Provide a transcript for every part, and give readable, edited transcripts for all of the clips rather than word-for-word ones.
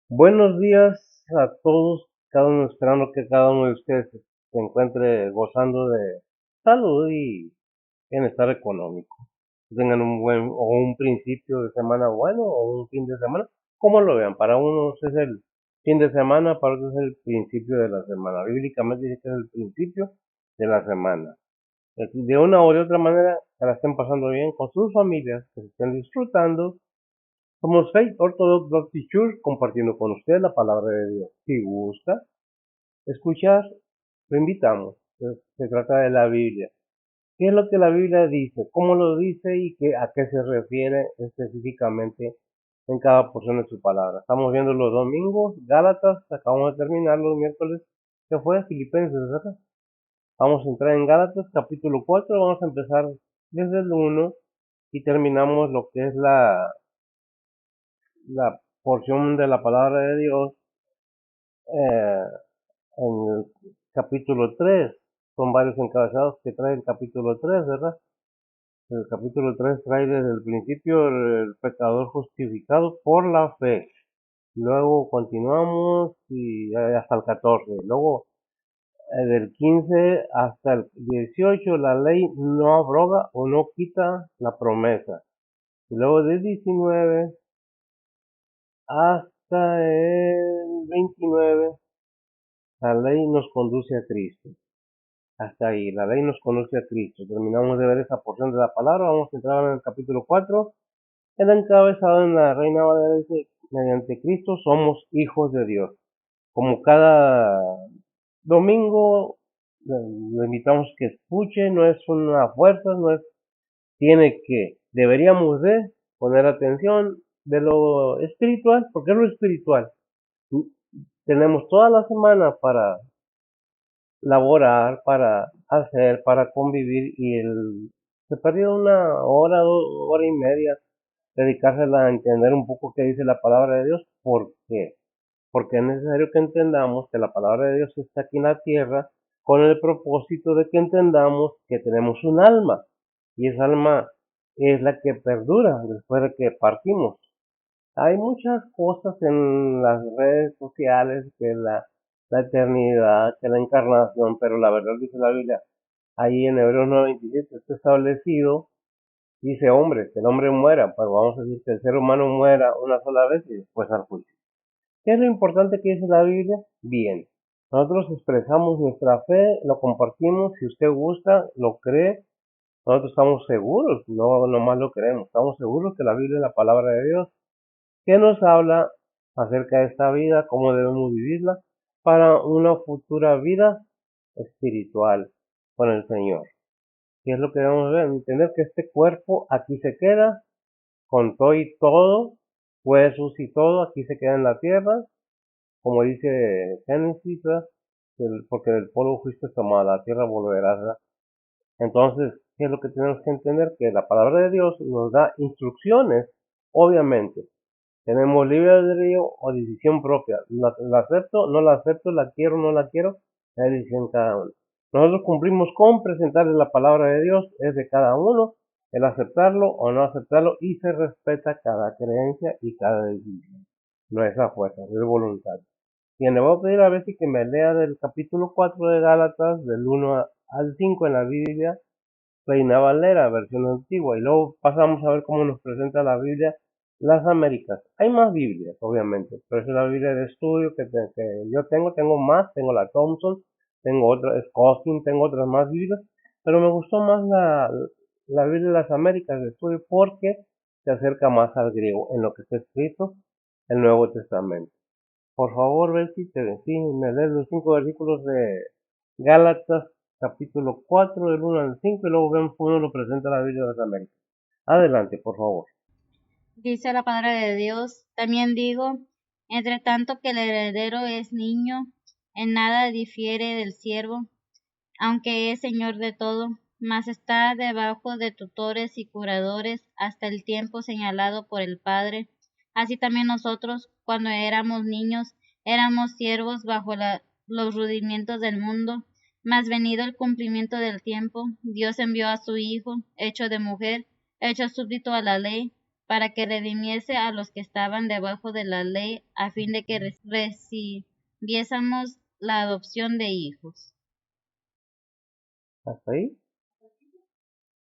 Buenos días a todos, cada uno esperando que cada uno de ustedes se encuentre gozando de salud y bienestar económico. Que tengan un buen o un principio de semana bueno o un fin de semana, como lo vean. Para unos es el fin de semana, para otros es el principio de la semana. Bíblicamente dice que es el principio de la semana. De una o de otra manera, que la estén pasando bien con sus familias, que se estén disfrutando. Somos Faith Orthodox Baptist Church compartiendo con usted la palabra de Dios. Si gusta escuchar, lo invitamos. Se trata de la Biblia. ¿Qué es lo que la Biblia dice? ¿Cómo lo dice y a qué se refiere específicamente en cada porción de su palabra? Estamos viendo los domingos, Gálatas, acabamos de terminar los miércoles, que fue Filipenses, ¿verdad? Vamos a entrar en Gálatas capítulo 4, vamos a empezar desde el 1 y terminamos lo que es la porción de la palabra de Dios eh, en el capítulo 3. Son varios encabezados que trae el capítulo 3, ¿verdad? El capítulo 3 trae desde el principio el pecador justificado por la fe. Luego continuamos y hasta el 14. Luego del 15 hasta el 18 la ley no abroga o no quita la promesa. Y luego del 19 hasta el 29 la ley nos conduce a Cristo. Hasta ahí, la ley nos conduce a Cristo. Terminamos de ver esa porción de la palabra. Vamos a entrar en el capítulo 4. El encabezado en la Reina Valera dice, mediante Cristo somos hijos de Dios. Como cada domingo, le invitamos que escuche, no es una fuerza, no es, deberíamos de poner atención de lo espiritual, porque es lo espiritual. Tenemos toda la semana para laborar, para hacer, para convivir y se perdió una hora, hora y media dedicársela a entender un poco qué dice la palabra de Dios. ¿Por qué? Porque es necesario que entendamos que la palabra de Dios está aquí en la tierra con el propósito de que entendamos que tenemos un alma y esa alma es la que perdura después de que partimos. Hay muchas cosas en las redes sociales que la eternidad, que la encarnación, pero la verdad dice la Biblia, ahí en Hebreos 9:27 está establecido, dice hombre, que el hombre muera, pues vamos a decir que el ser humano muera una sola vez y después al juicio. ¿Qué es lo importante que dice la Biblia? Bien, nosotros expresamos nuestra fe, lo compartimos, si usted gusta, lo cree, nosotros estamos seguros, no nomás lo creemos, estamos seguros que la Biblia es la palabra de Dios que nos habla acerca de esta vida, cómo debemos vivirla para una futura vida espiritual con el Señor. Y es lo que debemos ver, entender que este cuerpo aquí se queda, con todo y todo, huesos y todo, aquí se queda en la tierra, como dice Génesis, porque del polvo fuiste tomado, a la tierra volverás. ¿Verdad? Entonces, ¿qué es lo que tenemos que entender? Que la palabra de Dios nos da instrucciones, obviamente, tenemos libre albedrío o decisión propia. La acepto, no la acepto, la quiero, no la quiero, es decisión cada uno. Nosotros cumplimos con presentarle la palabra de Dios, es de cada uno, el aceptarlo o no aceptarlo y se respeta cada creencia y cada decisión. No es a fuerza, es voluntad. Y le voy a pedir a ver si que me lea del capítulo 4 de Gálatas, del 1 al 5 en la Biblia, Reina Valera, versión antigua, y luego pasamos a ver cómo nos presenta la Biblia las Américas. Hay más Biblias, obviamente, pero esa es la Biblia de estudio que yo tengo más, tengo la Thompson, tengo otra, Scostin, tengo otras más Biblias, pero me gustó más la Biblia de las Américas de estudio porque se acerca más al griego en lo que está escrito el Nuevo Testamento. Por favor, ver si me lees los 5 versículos de Gálatas capítulo 4 del 1 al 5 y luego vemos cómo nos lo presenta la Biblia de las Américas. Adelante, por favor. Dice la palabra de Dios, también digo, entre tanto que el heredero es niño, en nada difiere del siervo, aunque es señor de todo, mas está debajo de tutores y curadores hasta el tiempo señalado por el Padre. Así también nosotros, cuando éramos niños, éramos siervos bajo los rudimientos del mundo, mas venido el cumplimiento del tiempo, Dios envió a su Hijo, hecho de mujer, hecho súbdito a la ley, para que redimiese a los que estaban debajo de la ley, a fin de que recibiésemos la adopción de hijos. ¿Hasta ahí?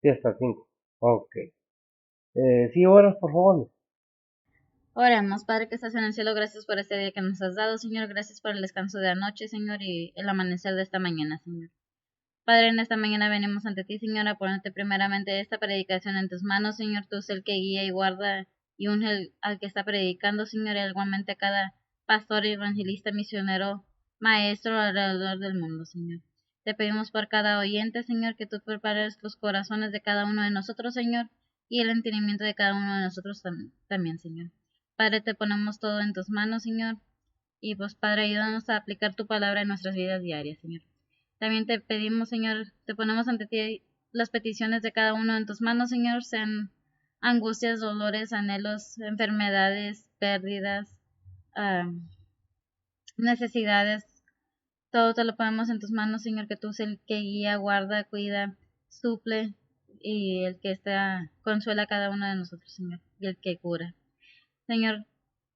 Sí, hasta 5. Ok. Sí, oras, por favor. Oremos, Padre que estás en el cielo, gracias por este día que nos has dado, Señor, gracias por el descanso de anoche, Señor, y el amanecer de esta mañana, Señor. Padre, en esta mañana venimos ante ti, Señor, a ponerte primeramente esta predicación en tus manos, Señor, tú eres el que guía y guarda y unge al que está predicando, Señor, y igualmente a cada pastor, evangelista, misionero, maestro alrededor del mundo, Señor. Te pedimos por cada oyente, Señor, que tú prepares los corazones de cada uno de nosotros, Señor, y el entendimiento de cada uno de nosotros también, Señor. Padre, te ponemos todo en tus manos, Señor, y pues, Padre, ayúdanos a aplicar tu palabra en nuestras vidas diarias, Señor. También te pedimos, Señor, te ponemos ante ti las peticiones de cada uno en tus manos, Señor, sean angustias, dolores, anhelos, enfermedades, pérdidas, necesidades, todo te lo ponemos en tus manos, Señor, que tú eres el que guía, guarda, cuida, suple y el que consuela a cada uno de nosotros, Señor, y el que cura. Señor,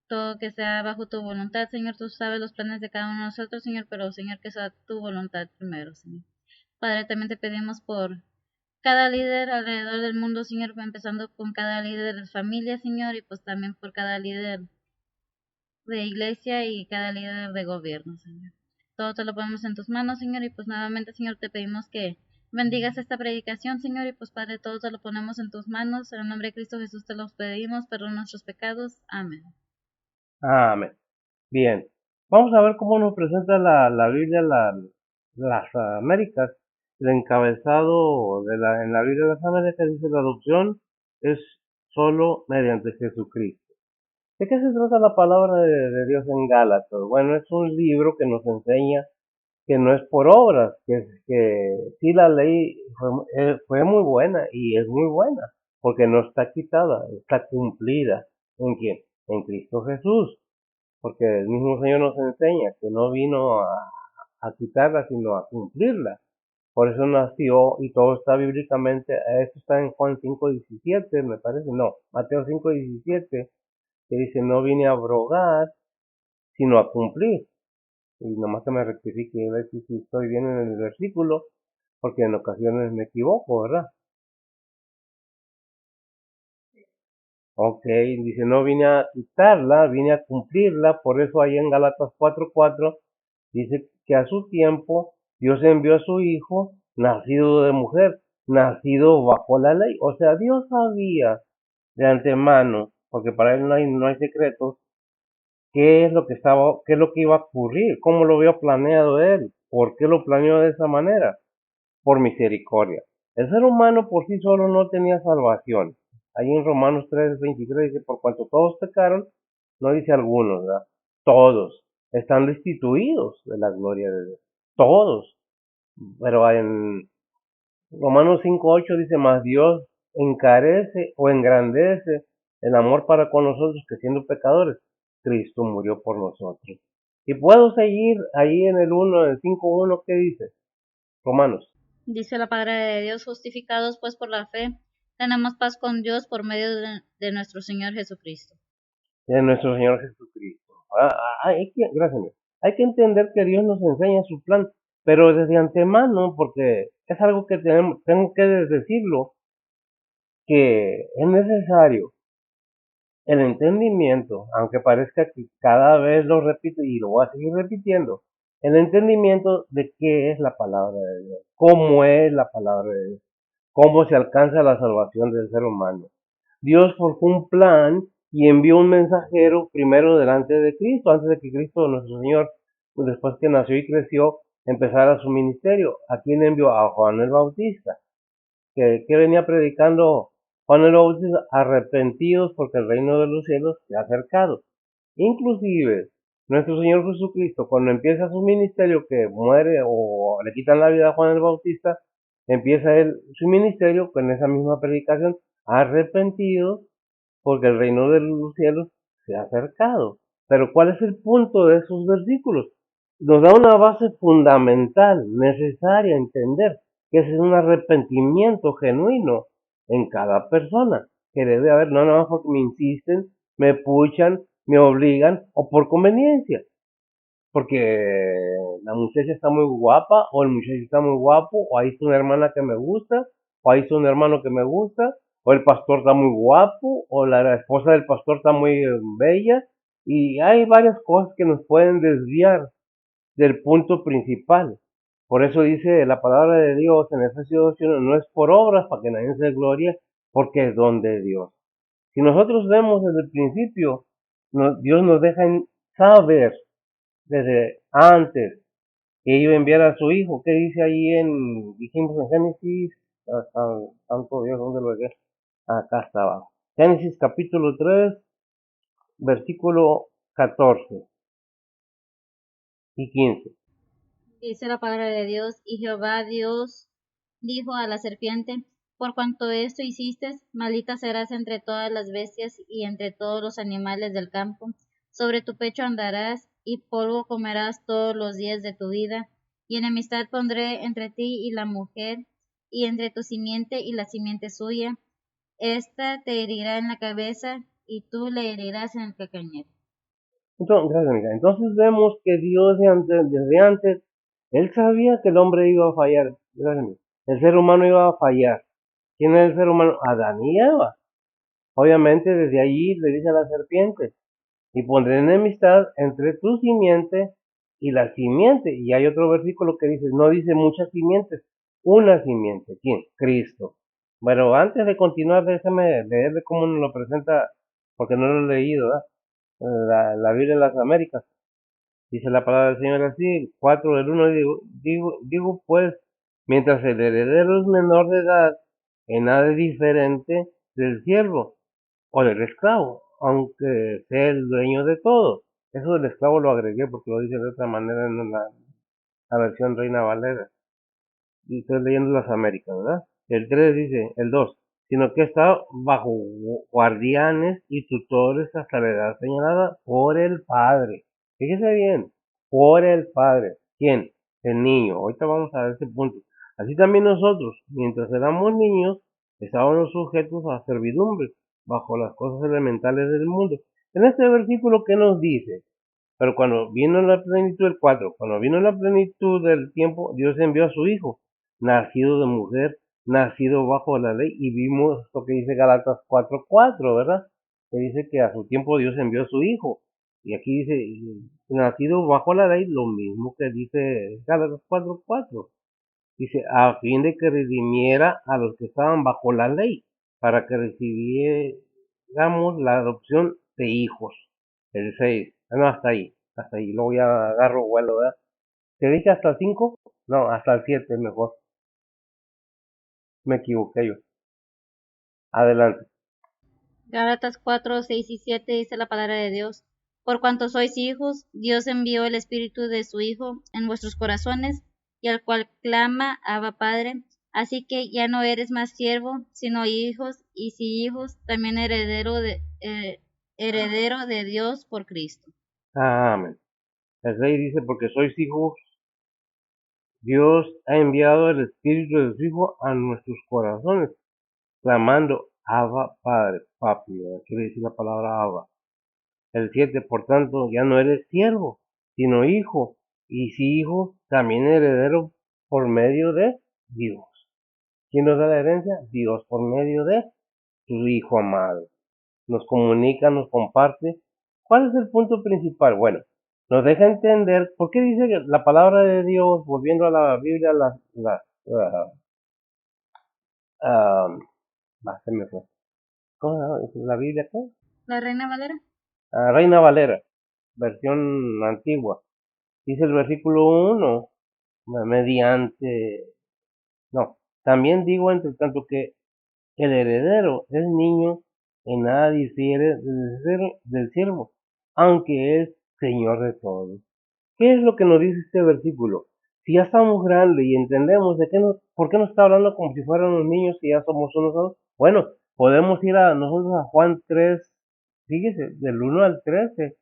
todo que sea bajo tu voluntad, Señor, tú sabes los planes de cada uno de nosotros, Señor, pero Señor, que sea tu voluntad primero, Señor. Padre, también te pedimos por cada líder alrededor del mundo, Señor, empezando con cada líder de familia, Señor, y pues también por cada líder de iglesia y cada líder de gobierno, Señor. Todo te lo ponemos en tus manos, Señor, y pues nuevamente, Señor, te pedimos que bendigas esta predicación, Señor, y pues Padre, todo te lo ponemos en tus manos. En el nombre de Cristo Jesús te los pedimos, perdona nuestros pecados. Amén. Amén. Bien. Vamos a ver cómo nos presenta la Biblia las Américas. El encabezado en la Biblia de las Américas dice: la adopción es solo mediante Jesucristo. ¿De qué se trata la palabra de Dios en Gálatas? Bueno, es un libro que nos enseña que no es por obras, que sí, la ley fue muy buena y es muy buena, porque no está quitada, está cumplida. ¿En quién? En Cristo Jesús, porque el mismo Señor nos enseña que no vino a quitarla, sino a cumplirla. Por eso nació, y todo está bíblicamente, esto está en Juan 5:17, me parece, no, Mateo 5:17, que dice: no vine a abrogar, sino a cumplir. Y nomás que me rectifique y ver si estoy bien en el versículo, porque en ocasiones me equivoco, ¿verdad? Ok, dice: no vine a quitarla, vine a cumplirla. Por eso ahí en Gálatas 4:4 dice que a su tiempo Dios envió a su Hijo, nacido de mujer, nacido bajo la ley. O sea, Dios sabía de antemano, porque para él no hay secretos, qué es lo que qué es lo que iba a ocurrir, cómo lo había planeado él, por qué lo planeó de esa manera, por misericordia. El ser humano por sí solo no tenía salvación. Ahí en Romanos 3:23 dice: por cuanto todos pecaron, no dice algunos, ¿verdad? Todos están destituidos de la gloria de Dios. Todos. Pero en Romanos 5:8 dice: más Dios encarece o engrandece el amor para con nosotros, que siendo pecadores, Cristo murió por nosotros. Y puedo seguir ahí en el 5:1, ¿qué dice? Romanos. Dice la palabra de Dios: justificados pues por la fe, tenemos paz con Dios por medio de nuestro Señor Jesucristo. De nuestro Señor Jesucristo. Gracias. Hay que entender que Dios nos enseña su plan, pero desde antemano, porque es algo que tengo que decirlo, que es necesario el entendimiento, aunque parezca que cada vez lo repito y lo voy a seguir repitiendo, el entendimiento de qué es la palabra de Dios, cómo es la palabra de Dios, cómo se alcanza la salvación del ser humano. Dios forjó un plan y envió un mensajero primero delante de Cristo, antes de que Cristo, nuestro Señor, pues después que nació y creció, empezara su ministerio. ¿A quién envió? A Juan el Bautista, que venía predicando Juan el Bautista: arrepentidos porque el reino de los cielos se ha acercado. Inclusive, nuestro Señor Jesucristo, cuando empieza su ministerio, que muere o le quitan la vida a Juan el Bautista, empieza él su ministerio con esa misma predicación: arrepentidos porque el reino de los cielos se ha acercado. Pero ¿cuál es el punto de esos versículos? Nos da una base fundamental, necesaria entender, que es un arrepentimiento genuino en cada persona. que debe haber, no, porque me insisten, me puchan, me obligan o por conveniencia, porque la muchacha está muy guapa o el muchacho está muy guapo o ahí está una hermana que me gusta o ahí está un hermano que me gusta o el pastor está muy guapo o la esposa del pastor está muy bella y hay varias cosas que nos pueden desviar del punto principal. Por eso dice la palabra de Dios en Efesios 2:1, no es por obras para que nadie se glorie, porque es don de Dios. Si nosotros vemos desde el principio, Dios nos deja saber desde antes que iba a enviar a su hijo. ¿Qué dice ahí dijimos en Génesis? Santo Dios, ¿dónde lo dejé? Acá está abajo. Génesis capítulo 3, versículo 14 y 15. Dice la palabra de Dios, y Jehová Dios dijo a la serpiente, por cuanto esto hiciste, maldita serás entre todas las bestias y entre todos los animales del campo. Sobre tu pecho andarás, y polvo comerás todos los días de tu vida. Y enemistad pondré entre ti y la mujer, y entre tu simiente y la simiente suya. Esta te herirá en la cabeza, y tú le herirás en el calcañar. Entonces, gracias, amiga. Entonces vemos que Dios desde antes, Él sabía que el hombre iba a fallar. Gracias, amiga. El ser humano iba a fallar. ¿Quién es el ser humano? Adán y Eva. Obviamente desde allí le dice a la serpiente, y pondré enemistad entre tu simiente y la simiente. Y hay otro versículo que dice, no dice muchas simientes, una simiente. ¿Quién? Cristo. Bueno, antes de continuar, déjame leerle cómo nos lo presenta, porque no lo he leído, ¿verdad? La Biblia de las Américas. Dice la palabra del Señor así, 4 del 1, digo pues, mientras el heredero es menor de edad, en nada es diferente del siervo o del esclavo, aunque sea el dueño de todo. Eso del esclavo lo agregué porque lo dice de otra manera en la versión Reina Valera. Y estoy leyendo las Américas, ¿verdad? El 3 dice, el 2, sino que está bajo guardianes y tutores hasta la edad señalada por el padre. Fíjese bien, por el padre. ¿Quién? El niño. Ahorita vamos a ver ese punto. Así también nosotros, mientras éramos niños, estábamos sujetos a servidumbre bajo las cosas elementales del mundo. En este versículo, ¿qué nos dice? Pero cuando vino la plenitud del 4, cuando vino la plenitud del tiempo, Dios envió a su Hijo, nacido de mujer, nacido bajo la ley, y vimos lo que dice Galatas 4:4, ¿verdad? Que dice que a su tiempo Dios envió a su Hijo. Y aquí dice, nacido bajo la ley, lo mismo que dice Galatas 4:4. Dice, a fin de que redimiera a los que estaban bajo la ley, para que recibiéramos la adopción de hijos. El 6. No, hasta ahí. Luego ya agarro vuelo, ¿verdad? ¿Te dije hasta el 5? No, hasta el 7 mejor. Me equivoqué yo. Adelante. Gálatas 4, 6 y 7 dice la palabra de Dios. Por cuanto sois hijos, Dios envió el Espíritu de su Hijo en vuestros corazones, y al cual clama Abba Padre. Así que ya no eres más siervo, sino hijos, y si hijos, también heredero de Dios por Cristo. Amén. El rey dice, porque sois hijos, Dios ha enviado el Espíritu de su Hijo a nuestros corazones, clamando, Abba Padre, papi, ¿verdad? Quiere decir la palabra Abba. El 7, por tanto, ya no eres siervo, sino hijo, y si hijo, también heredero por medio de Dios. ¿Quién nos da la herencia? Dios, por medio de su Hijo amado. Nos comunica, nos comparte. ¿Cuál es el punto principal? Bueno, nos deja entender por qué dice que la palabra de Dios, volviendo a la Biblia, se me fue. ¿Cómo es la Biblia qué? ¿La Reina Valera? Reina Valera, versión antigua. Dice el versículo 1, mediante, no, también digo entre tanto que el heredero es niño, en nada difiere del siervo, aunque es señor de todo. ¿Qué es lo que nos dice este versículo? Si ya estamos grandes y entendemos por qué nos está hablando como si fuéramos niños y ya somos unos adultos, bueno, podemos ir a nosotros a Juan 3, fíjese, del 1 al 13,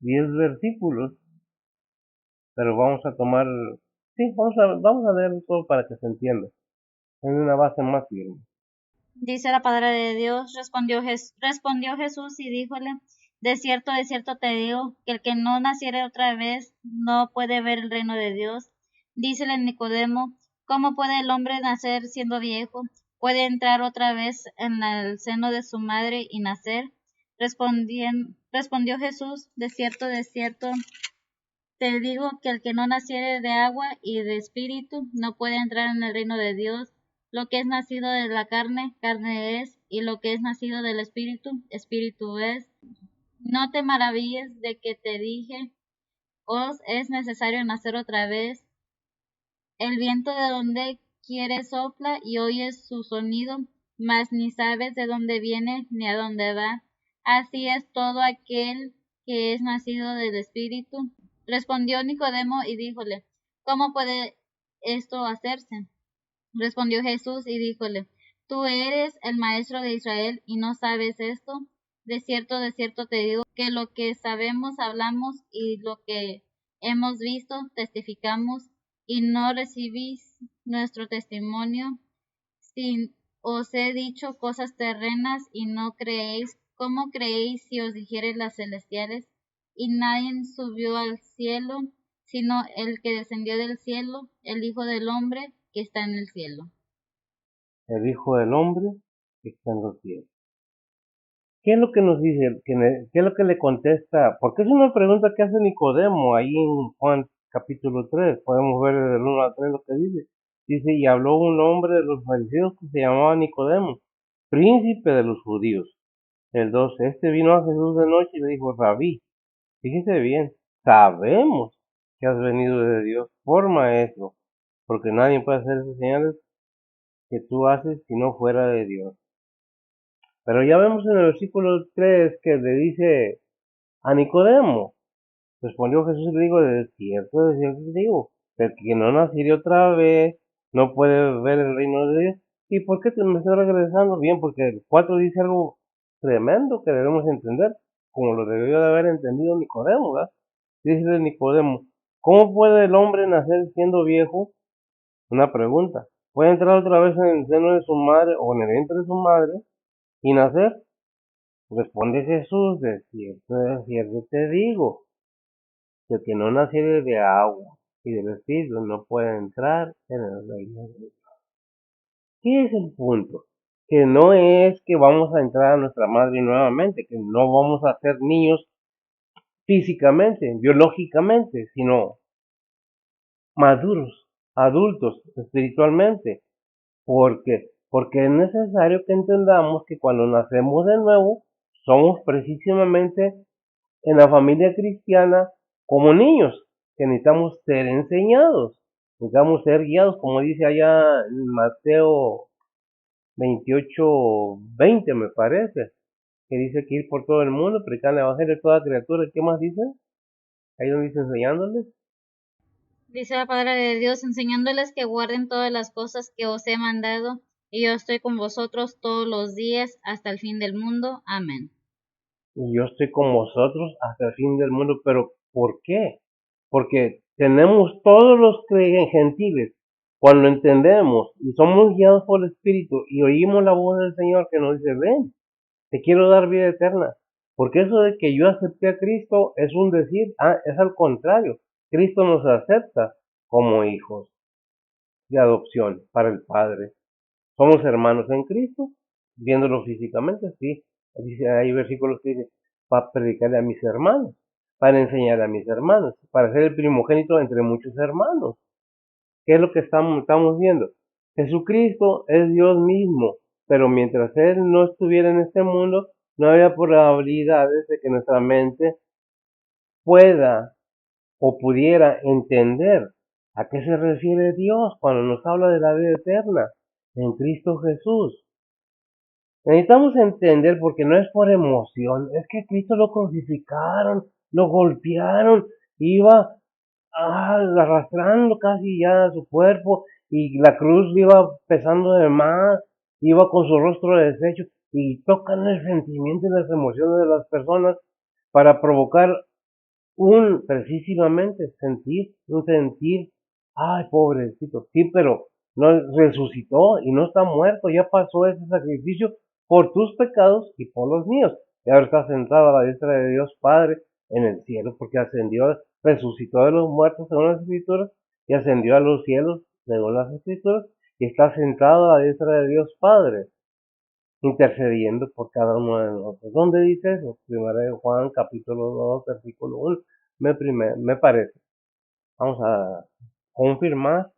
10 versículos, pero vamos a tomar, sí, vamos a leer todo para que se entienda, en una base más firme. Dice la palabra de Dios, respondió Jesús y díjole, de cierto te digo, que el que no naciere otra vez no puede ver el reino de Dios. Dícele Nicodemo, ¿cómo puede el hombre nacer siendo viejo? ¿Puede entrar otra vez en el seno de su madre y nacer? Respondió Jesús, de cierto te digo que el que no naciere de agua y de espíritu no puede entrar en el reino de Dios. Lo que es nacido de la carne, carne es, y lo que es nacido del espíritu, espíritu es. No te maravilles de que te dije, os es necesario nacer otra vez. El viento de donde quiere sopla y oyes su sonido, mas ni sabes de dónde viene ni a dónde va. Así es todo aquel que es nacido del Espíritu. Respondió Nicodemo y díjole, ¿cómo puede esto hacerse? Respondió Jesús y díjole, tú eres el maestro de Israel y no sabes esto. De cierto te digo que lo que sabemos hablamos y lo que hemos visto testificamos y no recibís nuestro testimonio. Si os he dicho cosas terrenas y no creéis, ¿cómo creéis si os dijere las celestiales? Y nadie subió al cielo, sino el que descendió del cielo, el Hijo del Hombre que está en el cielo. El Hijo del Hombre que está en los cielos. ¿Qué es lo que nos dice? ¿Qué es lo que le contesta? Porque es una pregunta que hace Nicodemo ahí en Juan capítulo 3. Podemos ver del 1 al 3 lo que dice. Dice, y habló un hombre de los fariseos que se llamaba Nicodemo, príncipe de los judíos. El 12. Este vino a Jesús de noche y le dijo, Rabí, fíjese bien, sabemos que has venido de Dios por maestro, porque nadie puede hacer esas señales que tú haces si no fuera de Dios. Pero ya vemos en el versículo 3 que le dice a Nicodemo, respondió Jesús y le digo, de cierto te digo, el que no naciera otra vez no puede ver el reino de Dios. ¿Y por qué me estoy regresando? Bien, porque el 4 dice algo tremendo que debemos entender, como lo debió de haber entendido Nicodemo, ¿verdad? Dice Nicodemo, ¿cómo puede el hombre nacer siendo viejo? Una pregunta. ¿Puede entrar otra vez en el seno de su madre o en el vientre de su madre y nacer? Responde Jesús, de cierto te digo, que el que no naciere de agua y del Espíritu no puede entrar en el reino de Dios. ¿Qué es el punto? Que no es que vamos a entrar a nuestra madre nuevamente, que no vamos a ser niños físicamente, biológicamente, sino maduros, adultos, espiritualmente. Porque es necesario que entendamos que cuando nacemos de nuevo, somos precisamente en la familia cristiana como niños, que necesitamos ser enseñados, necesitamos ser guiados, como dice allá en Mateo 28:20 me parece, que dice que ir por todo el mundo, predicar el evangelio a toda criatura. ¿Qué más dice? Ahí donde dice enseñándoles. Dice la palabra de Dios, enseñándoles que guarden todas las cosas que os he mandado, y yo estoy con vosotros todos los días hasta el fin del mundo. Amén. Y yo estoy con vosotros hasta el fin del mundo. ¿Pero por qué? Porque tenemos todos los gentiles, cuando entendemos y somos guiados por el Espíritu y oímos la voz del Señor que nos dice, ven, te quiero dar vida eterna. Porque eso de que yo acepté a Cristo es un decir, es al contrario. Cristo nos acepta como hijos de adopción para el Padre. Somos hermanos en Cristo, viéndolo físicamente, sí. Dice, hay versículos que dicen, para predicarle a mis hermanos, para enseñar a mis hermanos, para ser el primogénito entre muchos hermanos. ¿Qué es lo que estamos viendo? Jesucristo es Dios mismo, pero mientras Él no estuviera en este mundo, no había probabilidades de que nuestra mente pueda o pudiera entender a qué se refiere Dios cuando nos habla de la vida eterna en Cristo Jesús. Necesitamos entender porque no es por emoción, es que a Cristo lo crucificaron, lo golpearon, iba arrastrando casi ya su cuerpo y la cruz iba pesando de más, iba con su rostro deshecho y tocan el sentimiento y las emociones de las personas para provocar precisamente un sentir, ay pobrecito, sí, pero no resucitó y no está muerto, ya pasó ese sacrificio por tus pecados y por los míos. Y ahora está sentado a la diestra de Dios Padre en el cielo, porque ascendió, resucitó de los muertos según las Escrituras, y ascendió a los cielos según las Escrituras, y está sentado a la diestra de Dios Padre, intercediendo por cada uno de nosotros. ¿Dónde dice eso? Primera de Juan, capítulo 2, versículo 1. Me parece. Vamos a confirmar.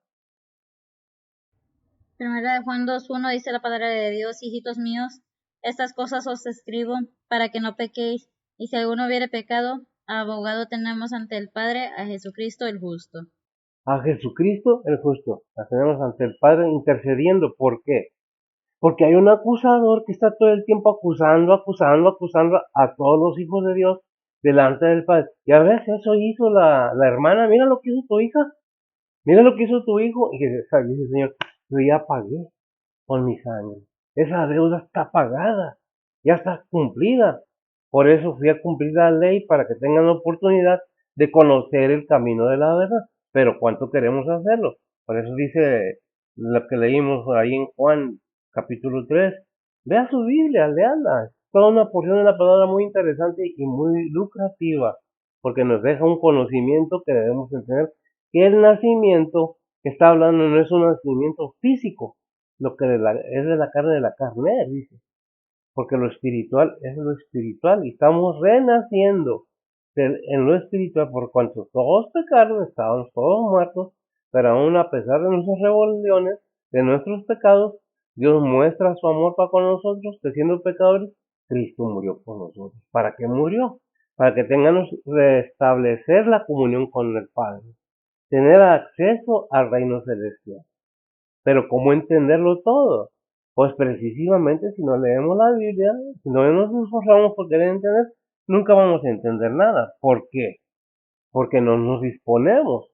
Primera de Juan 2:1 dice la palabra de Dios: hijitos míos, estas cosas os escribo para que no pequéis, y si alguno hubiere pecado, abogado tenemos ante el Padre, a Jesucristo el justo. A Jesucristo el justo. La tenemos ante el Padre intercediendo. ¿Por qué? Porque hay un acusador que está todo el tiempo acusando a todos los hijos de Dios delante del Padre. Y a veces eso hizo la hermana. Mira lo que hizo tu hija. Mira lo que hizo tu hijo. Y que dice, Señor, yo ya pagué con mi sangre. Esa deuda está pagada. Ya está cumplida. Por eso fui a cumplir la ley para que tengan la oportunidad de conocer el camino de la verdad. Pero ¿cuánto queremos hacerlo? Por eso dice lo que leímos ahí en Juan capítulo 3. Vea su Biblia, léala. Es toda una porción de la palabra muy interesante y muy lucrativa, porque nos deja un conocimiento que debemos tener, que el nacimiento que está hablando no es un nacimiento físico, lo que es de la carne, dice, porque lo espiritual es lo espiritual y estamos renaciendo en lo espiritual por cuanto todos pecaron, estábamos todos muertos, pero aún a pesar de nuestras rebeliones, de nuestros pecados, Dios muestra su amor para con nosotros, que siendo pecadores, Cristo murió por nosotros. ¿Para qué murió? Para que tengamos restablecer la comunión con el Padre, tener acceso al reino celestial. Pero ¿cómo entenderlo todo? Pues precisamente si no leemos la Biblia, si no nos esforzamos por querer entender, nunca vamos a entender nada. ¿Por qué? Porque no nos disponemos.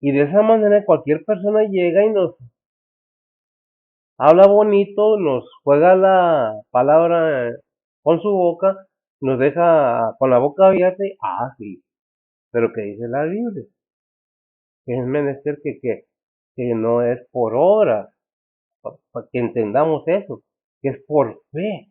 Y de esa manera cualquier persona llega y nos habla bonito, nos juega la palabra con su boca, nos deja con la boca abierta y, sí, pero ¿qué dice la Biblia? Que es menester que no es por obras, para que entendamos eso, que es por fe.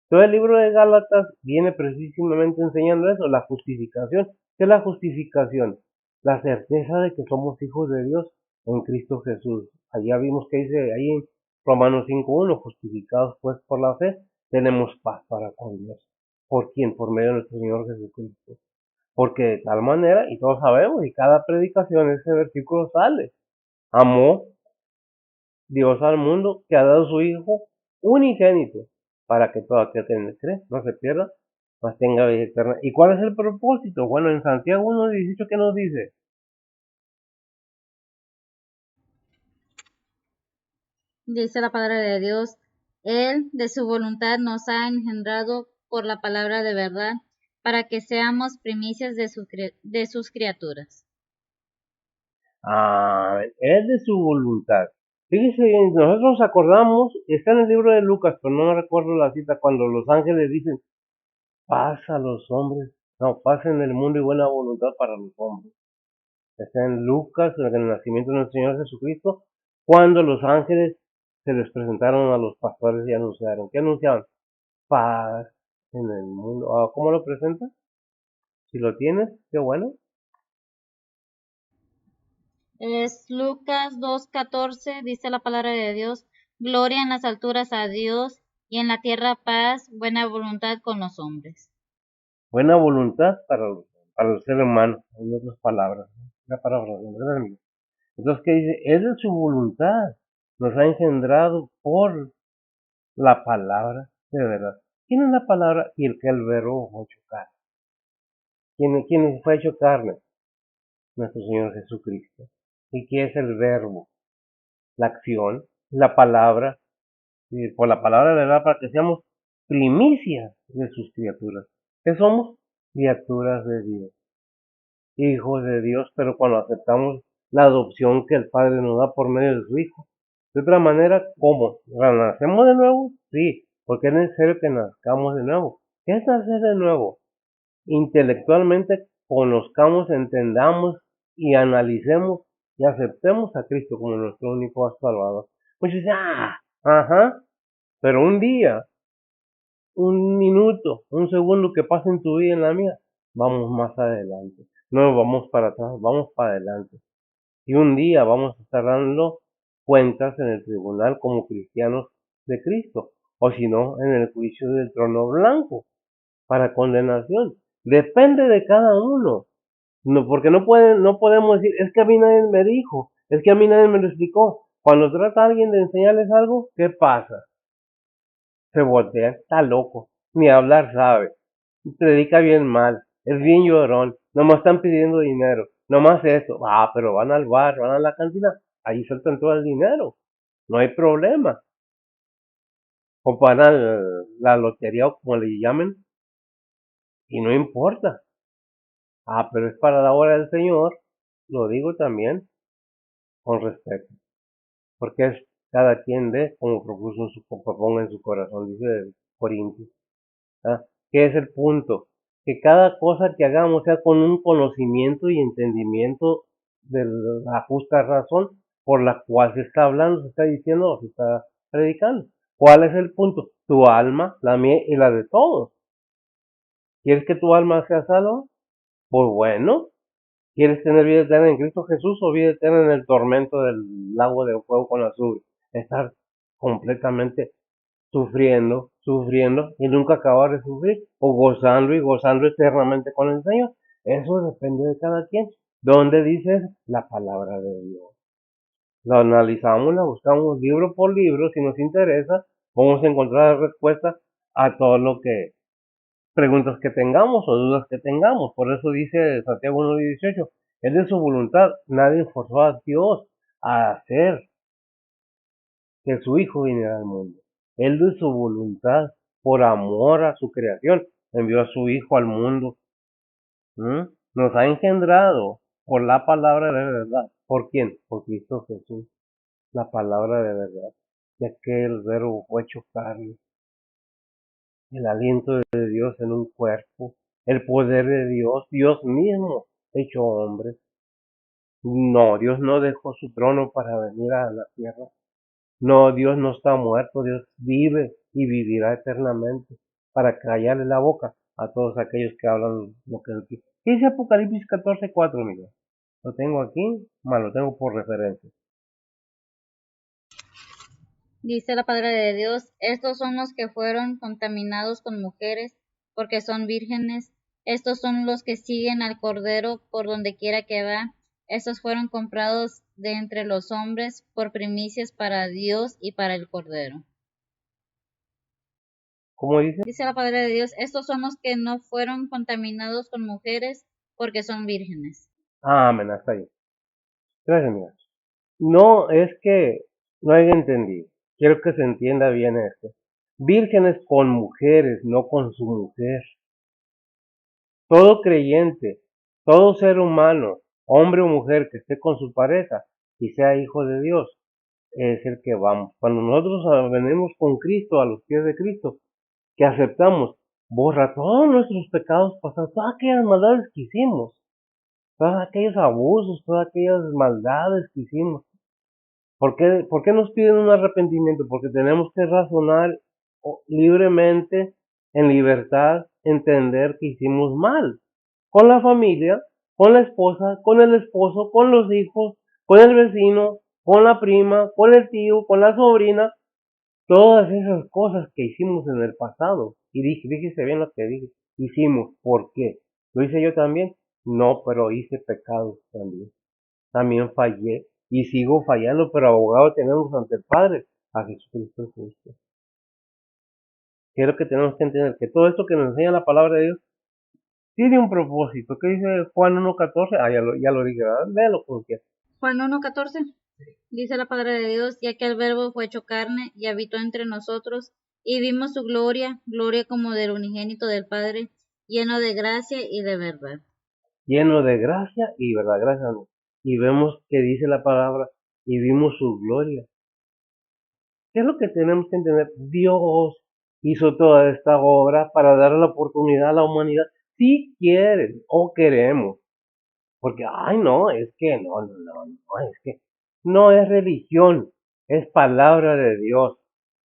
Todo el libro de Gálatas viene precisamente enseñando eso, la justificación. ¿Qué es la justificación? La certeza de que somos hijos de Dios en Cristo Jesús. Allá vimos que dice ahí en Romanos 5:1, justificados pues por la fe, tenemos paz para con Dios. ¿Por quién? Por medio de nuestro Señor Jesucristo. Porque de tal manera, y todos sabemos, y cada predicación ese versículo sale, amó Dios al mundo, que ha dado su Hijo unigénito, para que todo aquel que en él cree no se pierda, mas tenga vida eterna. ¿Y cuál es el propósito? Bueno, en Santiago 1:18, ¿qué nos dice? Dice la palabra de Dios: Él de su voluntad nos ha engendrado por la palabra de verdad, para que seamos primicias de sus criaturas. Es de su voluntad. Fíjese bien, nosotros nos acordamos, está en el libro de Lucas, pero no me recuerdo la cita, cuando los ángeles dicen, paz a los hombres, no, paz en el mundo y buena voluntad para los hombres. Está en Lucas, en el nacimiento de nuestro Señor Jesucristo, cuando los ángeles se les presentaron a los pastores y anunciaron. ¿Qué anunciaban? Paz en el mundo. ¿Cómo lo presenta? Si lo tienes, qué bueno. Es Lucas 2:14, dice la palabra de Dios: Gloria en las alturas a Dios, y en la tierra paz, buena voluntad con los hombres. Buena voluntad para el ser humano, en otras palabras. La palabra, entonces, ¿qué dice? Es de su voluntad. Nos ha engendrado por la palabra de verdad. ¿Quién es la palabra? Y el que el verbo fue hecho carne. ¿Quién fue hecho carne? Nuestro Señor Jesucristo. ¿Y qué es el verbo? La acción, la palabra, y por la palabra de verdad para que seamos primicias de sus criaturas. ¿Qué somos? Criaturas de Dios, hijos de Dios, pero cuando aceptamos la adopción que el Padre nos da por medio de su Hijo. De otra manera, ¿cómo? ¿Nacemos de nuevo? Sí, porque es necesario que nazcamos de nuevo. ¿Qué es nacer de nuevo? Intelectualmente conozcamos, entendamos y analicemos y aceptemos a Cristo como nuestro único Salvador. Pues dice, ajá, pero un día, un minuto, un segundo que pase en tu vida y en la mía, vamos más adelante. No vamos para atrás, vamos para adelante. Y un día vamos a estar dando cuentas en el tribunal como cristianos de Cristo, o si no, en el juicio del trono blanco, para condenación. Depende de cada uno. No, porque no podemos decir, es que a mí nadie me dijo, es que a mí nadie me lo explicó. Cuando trata a alguien de enseñarles algo, ¿qué pasa? Se voltea, está loco, ni hablar sabe, predica bien mal, es bien llorón, nomás están pidiendo dinero, nomás eso, pero van al bar, van a la cantina, ahí sueltan todo el dinero, no hay problema. O van a la lotería o como le llamen, y no importa. Pero es para la obra del Señor, lo digo también con respeto, porque es cada quien de como propuso su proponga en su corazón, dice Corintios. ¿Ah? ¿Qué es el punto? Que cada cosa que hagamos sea con un conocimiento y entendimiento de la justa razón por la cual se está hablando, se está diciendo o se está predicando. ¿Cuál es el punto? Tu alma, la mía y la de todos. ¿Quieres que tu alma sea salva? Pues bueno. ¿Quieres tener vida eterna en Cristo Jesús o vida eterna en el tormento del lago de fuego con azufre? Estar completamente sufriendo y nunca acabar de sufrir, o gozando y gozando eternamente con el Señor. Eso depende de cada quien. ¿Dónde dice la palabra de Dios? La analizamos, la buscamos libro por libro, si nos interesa, vamos a encontrar respuestas a todo lo que preguntas que tengamos o dudas que tengamos. Por eso dice Santiago 1:18, es de su voluntad, nadie forzó a Dios a hacer que su Hijo viniera al mundo. Él de su voluntad, por amor a su creación, envió a su Hijo al mundo. ¿Mm? Nos ha engendrado por la palabra de verdad. ¿Por quién? Por Cristo Jesús, la palabra de verdad. Ya que el verbo fue hecho carne, el aliento de Dios en un cuerpo, el poder de Dios, Dios mismo hecho hombre. No, Dios no dejó su trono para venir a la tierra. No, Dios no está muerto, Dios vive y vivirá eternamente para callarle la boca a todos aquellos que hablan lo que él quiere. ¿Qué dice Apocalipsis 14:4, mira? Lo tengo aquí, lo tengo por referencia. Dice la palabra de Dios, estos son los que fueron contaminados con mujeres, porque son vírgenes. Estos son los que siguen al Cordero por donde quiera que va. Estos fueron comprados de entre los hombres por primicias para Dios y para el Cordero. ¿Cómo dice? Dice la palabra de Dios, estos son los que no fueron contaminados con mujeres, porque son vírgenes. Amén, hasta ahí. Gracias, mira. No es que no haya entendido. Quiero que se entienda bien esto. Vírgenes con mujeres, no con su mujer. Todo creyente, todo ser humano, hombre o mujer que esté con su pareja y sea hijo de Dios, es el que vamos. Cuando nosotros venimos con Cristo, a los pies de Cristo, que aceptamos, borra todos nuestros pecados pasados, todas aquellas maldades que hicimos, todos aquellos abusos, todas aquellas maldades que hicimos. ¿Por qué nos piden un arrepentimiento? Porque tenemos que razonar libremente, en libertad, entender que hicimos mal. Con la familia, con la esposa, con el esposo, con los hijos, con el vecino, con la prima, con el tío, con la sobrina. Todas esas cosas que hicimos en el pasado. Y fíjese bien lo que dije. Hicimos. ¿Por qué? ¿Lo hice yo también? No, pero hice pecados también. También fallé y sigo fallando, pero abogado tenemos ante el Padre, a Jesucristo justo. Quiero que tenemos que entender que todo esto que nos enseña la palabra de Dios tiene un propósito. ¿Qué dice Juan 1:14? Ya lo dije, ¿verdad? Léalo porque Juan 1:14. Dice la palabra de Dios, ya que el verbo fue hecho carne y habitó entre nosotros, y vimos su gloria, gloria como del unigénito del Padre, lleno de gracia y de verdad. lleno de gracia y verdad, gracias a Dios. Y vemos que dice la palabra, y vimos su gloria. ¿Qué es lo que tenemos que entender? Dios hizo toda esta obra para darle la oportunidad a la humanidad, si quieren o queremos. Porque, ay, no, es que no, es que no es religión. es palabra de Dios.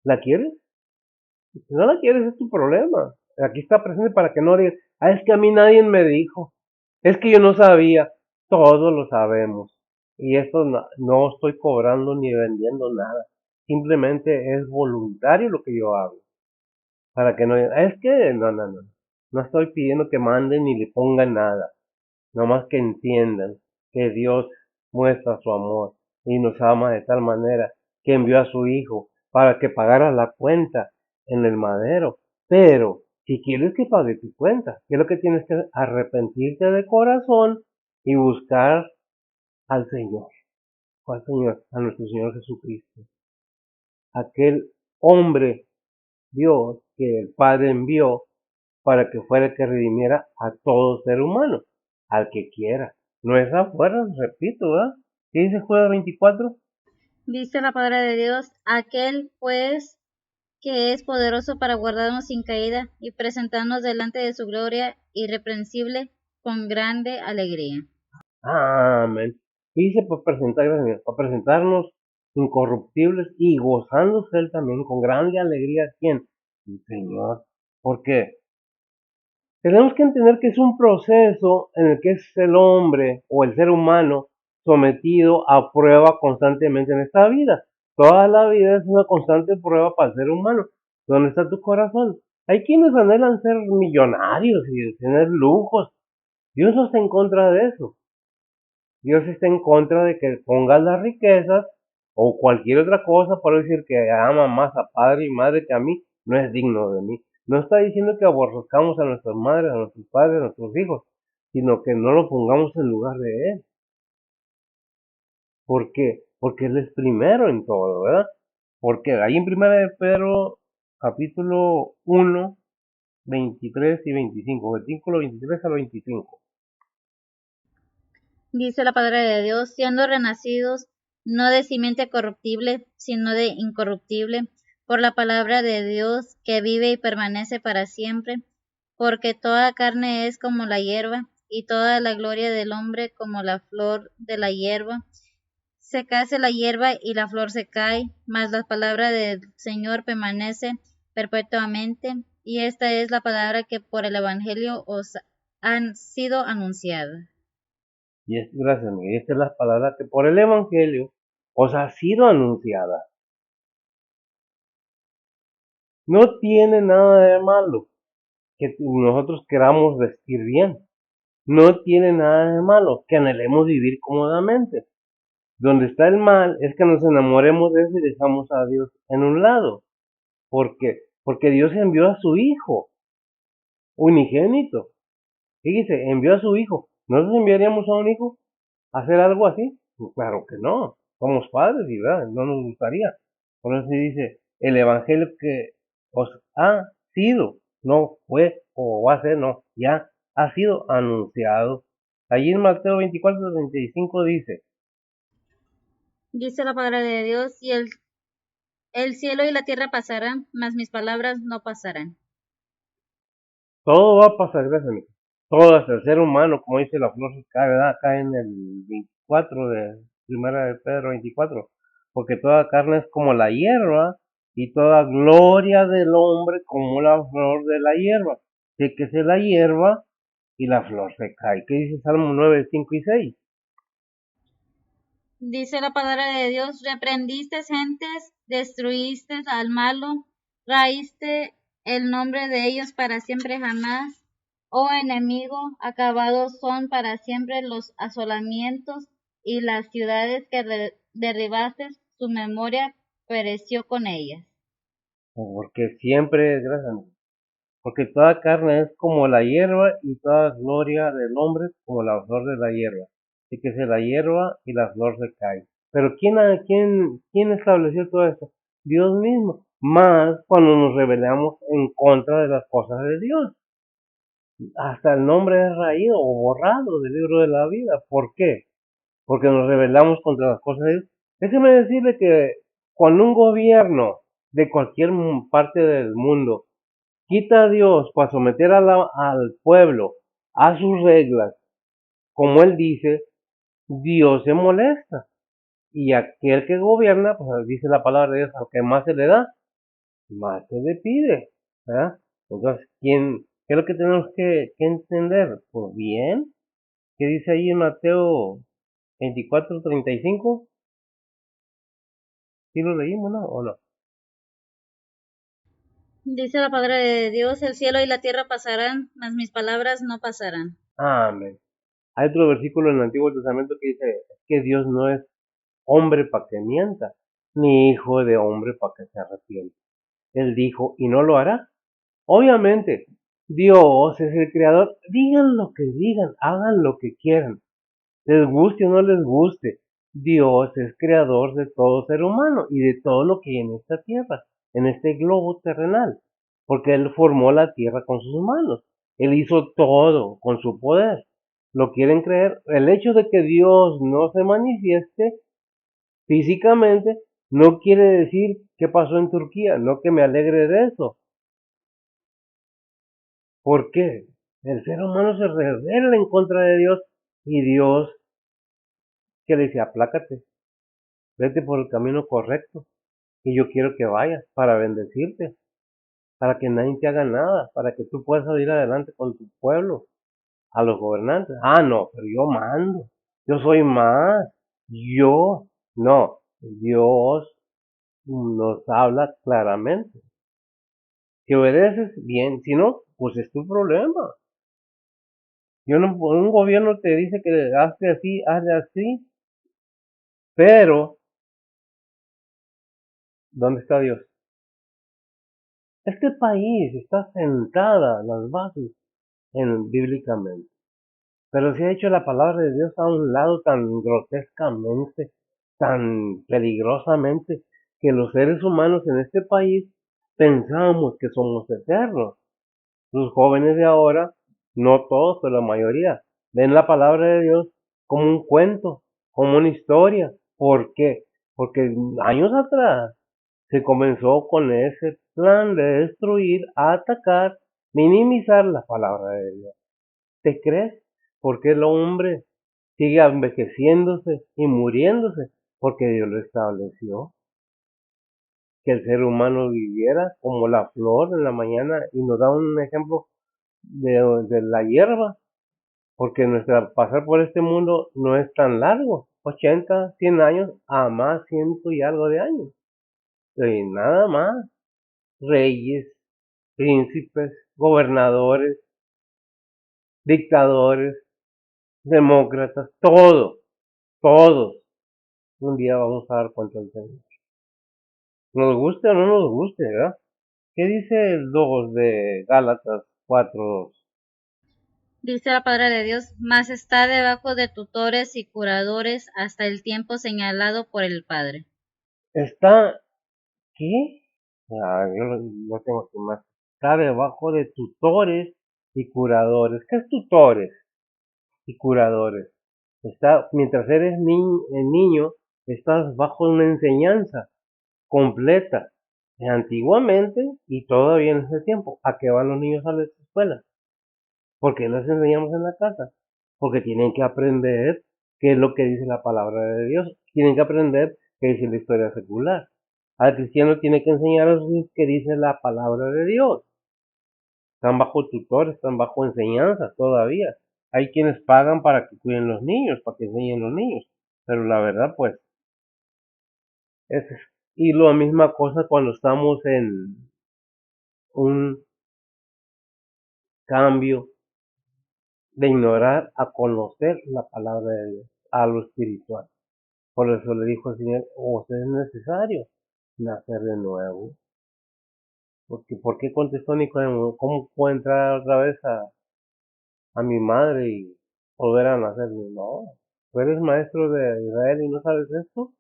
¿La quieres? Si no la quieres es tu problema. Aquí está presente para que no digas, es que a mí nadie me dijo, es que yo no sabía. Todos lo sabemos. Y esto no estoy cobrando ni vendiendo nada. Simplemente es voluntario lo que yo hago. Para que no digan, es que no. No estoy pidiendo que manden ni le pongan nada. Nomás que entiendan que Dios muestra su amor y nos ama de tal manera que envió a su Hijo para que pagara la cuenta en el madero. Pero si quieres que pague tu cuenta, ¿qué es lo que tienes que hacer? Arrepentirte de corazón y buscar al Señor. ¿Cuál Señor? A nuestro Señor Jesucristo. Aquel hombre, Dios, que el Padre envió para que fuera el que redimiera a todo ser humano, al que quiera. No es afuera, repito, ¿verdad? ¿Qué dice Jueves 24? Dice la palabra de Dios, aquel pues que es poderoso para guardarnos sin caída y presentarnos delante de su gloria irreprensible con grande alegría. Amén. Dice para presentarnos incorruptibles y gozándose él también con grande alegría. ¿Quién? El Señor. ¿Por qué? Tenemos que entender que es un proceso en el que es el hombre o el ser humano sometido a prueba constantemente en esta vida. Toda la vida es una constante prueba para el ser humano. ¿Dónde está tu corazón? Hay quienes anhelan ser millonarios y tener lujos. Dios no está en contra de eso. Dios está en contra de que pongas las riquezas o cualquier otra cosa para decir que ama más a padre y madre que a mí, no es digno de mí. No está diciendo que aborrezcamos a nuestras madres, a nuestros padres, a nuestros hijos, sino que no lo pongamos en lugar de Él. ¿Por qué? Porque Él es primero en todo, ¿verdad? Porque ahí en 1 Pedro, capítulo 1, 23 y 25, versículo 23 al 25. Dice la palabra de Dios, siendo renacidos no de simiente corruptible, sino de incorruptible, por la palabra de Dios que vive y permanece para siempre, porque toda carne es como la hierba, y toda la gloria del hombre como la flor de la hierba. Secase la hierba y la flor se cae, mas la palabra del Señor permanece perpetuamente, y esta es la palabra que por el Evangelio os han sido anunciada. Y es gracias, Miguel. Esta es la palabra que por el Evangelio os ha sido anunciada. No tiene nada de malo que nosotros queramos vestir bien. No tiene nada de malo que anhelemos vivir cómodamente. Donde está el mal es que nos enamoremos de eso y dejamos a Dios en un lado. ¿Por qué? Porque Dios envió a su Hijo unigénito. Fíjese, envió a su Hijo. ¿Nosotros enviaríamos a un hijo a hacer algo así? Pues claro que no. Somos padres y ¿verdad? No nos gustaría. Por eso se dice, el evangelio que os ha sido, no fue o va a ser, no, ya ha sido anunciado. Allí en Mateo 24:35 dice, Dice la palabra de Dios, y el cielo y la tierra pasarán, mas mis palabras no pasarán. todo va a pasar, gracias a mí. Todo hasta el ser humano, como dice la flor se cae, ¿verdad? Acá en el 24 de 1 Pedro 24. Porque toda carne es como la hierba y toda gloria del hombre como la flor de la hierba. Sé que se la hierba y la flor se cae. ¿Qué dice Salmo 9, 5 y 6? Dice la palabra de Dios, reprendiste gentes, destruiste al malo, raíste el nombre de ellos para siempre jamás. Oh enemigo, acabados son para siempre los asolamientos y las ciudades que derribaste, su memoria pereció con ellas. Porque siempre es gracias a mí. Porque toda carne es como la hierba y toda gloria del hombre como la flor de la hierba. Así que se la hierba y la flor se cae. Pero ¿quién estableció todo esto? Dios mismo. Más cuando nos rebelamos en contra de las cosas de Dios. Hasta el nombre es raído o borrado del libro de la vida. ¿Por qué? Porque nos rebelamos contra las cosas de Dios. Déjeme decirle que cuando un gobierno de cualquier parte del mundo quita a Dios para someter al pueblo a sus reglas, como él dice, Dios se molesta Y aquel que gobierna, pues dice la palabra de Dios, al que más se le da, más se le pide, ¿verdad? Entonces, ¿qué es lo que tenemos que entender? Pues bien, ¿qué dice ahí en Mateo 24:35? ¿Sí lo leímos, no? ¿O no? Dice la palabra de Dios, el cielo y la tierra pasarán, mas mis palabras no pasarán. Amén. Hay otro versículo en el Antiguo Testamento que dice que Dios no es hombre para que mienta, ni hijo de hombre para que se arrepienta. Él dijo, y no lo hará. Obviamente, Dios es el creador. Digan lo que digan, hagan lo que quieran. Les guste o no les guste. Dios es creador de todo ser humano y de todo lo que hay en esta tierra, en este globo terrenal. Porque Él formó la tierra con sus manos. Él hizo todo con su poder. ¿Lo quieren creer? El hecho de que Dios no se manifieste físicamente no quiere decir qué pasó en Turquía, no que me alegre de eso. ¿Por qué? El ser humano se rebela en contra de Dios y Dios que le dice, aplácate, vete por el camino correcto y yo quiero que vayas para bendecirte, para que nadie te haga nada, para que tú puedas salir adelante con tu pueblo, a los gobernantes. Ah, no, pero yo mando, yo soy más, yo, no, Dios nos habla claramente. Si obedeces, bien, si no, pues es tu problema. Yo no, un gobierno te dice que hazle así, pero ¿dónde está Dios? Este país está sentada las bases bíblicamente, pero se ha hecho la palabra de Dios a un lado tan grotescamente, tan peligrosamente, que los seres humanos en este país pensamos que somos eternos. Los jóvenes de ahora, no todos, pero la mayoría, ven la palabra de Dios como un cuento, como una historia. ¿Por qué? Porque años atrás se comenzó con ese plan de destruir, atacar, minimizar la palabra de Dios. ¿Te crees? Porque el hombre sigue envejeciéndose y muriéndose, porque Dios lo estableció. Que el ser humano viviera como la flor en la mañana y nos da un ejemplo de la hierba, porque nuestra pasar por este mundo no es tan largo, 80, 100 años, a más ciento y algo de años, y nada más, reyes, príncipes, gobernadores, dictadores, demócratas, todos, un día vamos a dar cuenta del Señor. Nos guste o no nos guste, ¿verdad? ¿Qué dice el 2 de Gálatas 4:2? Dice la palabra de Dios, mas está debajo de tutores y curadores hasta el tiempo señalado por el Padre. Está, ¿qué? Yo lo tengo aquí más. Está debajo de tutores y curadores. ¿Qué es tutores y curadores? Está, mientras eres niño, estás bajo una enseñanza completa. Antiguamente y todavía en ese tiempo, ¿a qué van los niños a la escuela? ¿Por qué les enseñamos en la casa? Porque tienen que aprender qué es lo que dice la palabra de Dios. Tienen que aprender qué dice la historia secular. Al cristiano tiene que enseñar a sus hijos qué dice la palabra de Dios. Están bajo tutores, están bajo enseñanza todavía. Hay quienes pagan para que cuiden los niños, para que enseñen los niños. Pero la verdad, pues, es. Y la misma cosa cuando estamos en un cambio de ignorar a conocer la palabra de Dios, a lo espiritual. Por eso le dijo el Señor, os es necesario nacer de nuevo. Porque, ¿por qué contestó Nicodemo? ¿Cómo puedo entrar otra vez a mi madre y volver a nacer? No, tú eres maestro de Israel y no sabes esto.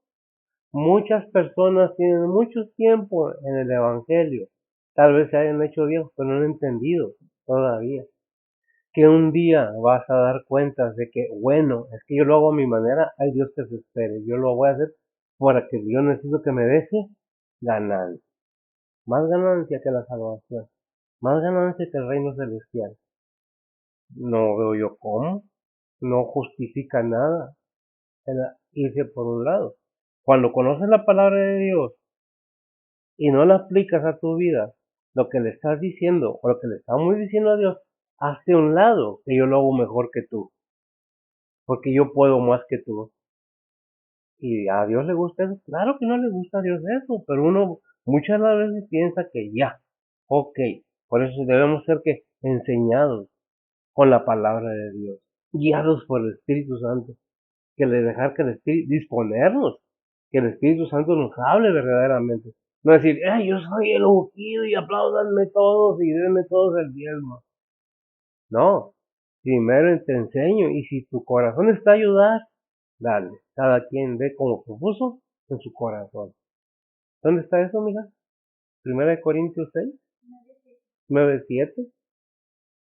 Muchas personas tienen mucho tiempo en el Evangelio. Tal vez se hayan hecho viejos, pero no han entendido todavía. Que un día vas a dar cuenta de que, bueno, es que yo lo hago a mi manera, hay Dios que se espere. Yo lo voy a hacer para que Dios necesito que me deje ganancia. Más ganancia que la salvación. Más ganancia que el reino celestial. No veo yo cómo. No justifica nada el irse por un lado. Cuando conoces la palabra de Dios y no la aplicas a tu vida, lo que le estás diciendo o lo que le estamos diciendo a Dios, hazte a un lado, que yo lo hago mejor que tú, porque yo puedo más que tú. ¿Y a Dios le gusta eso? Claro que no le gusta a Dios eso, pero uno muchas veces piensa que ya, ok, por eso debemos ser que enseñados con la palabra de Dios, guiados por el Espíritu Santo, que le dejar que el Espíritu, disponernos, que el Espíritu Santo nos hable verdaderamente. No decir, yo soy el ungido y apláudanme todos y denme todos el diezmo. No, primero te enseño y si tu corazón está a ayudar, dale, cada quien ve como propuso en su corazón. ¿Dónde está eso, mija? Primera de Corintios 6, 9, 7.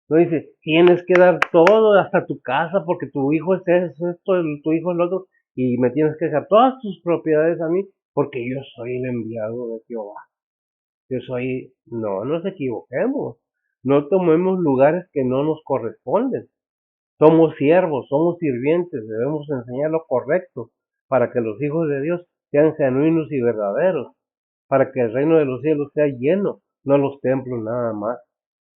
No dice, tienes que dar todo hasta tu casa porque tu hijo es eso, esto, tu hijo es lo otro, y me tienes que dejar todas tus propiedades a mí porque yo soy el enviado de Jehová. Yo soy, no nos equivoquemos, no tomemos lugares que no nos corresponden. Somos siervos, somos sirvientes, debemos enseñar lo correcto para que los hijos de Dios sean genuinos y verdaderos, para que el reino de los cielos sea lleno, no los templos nada más.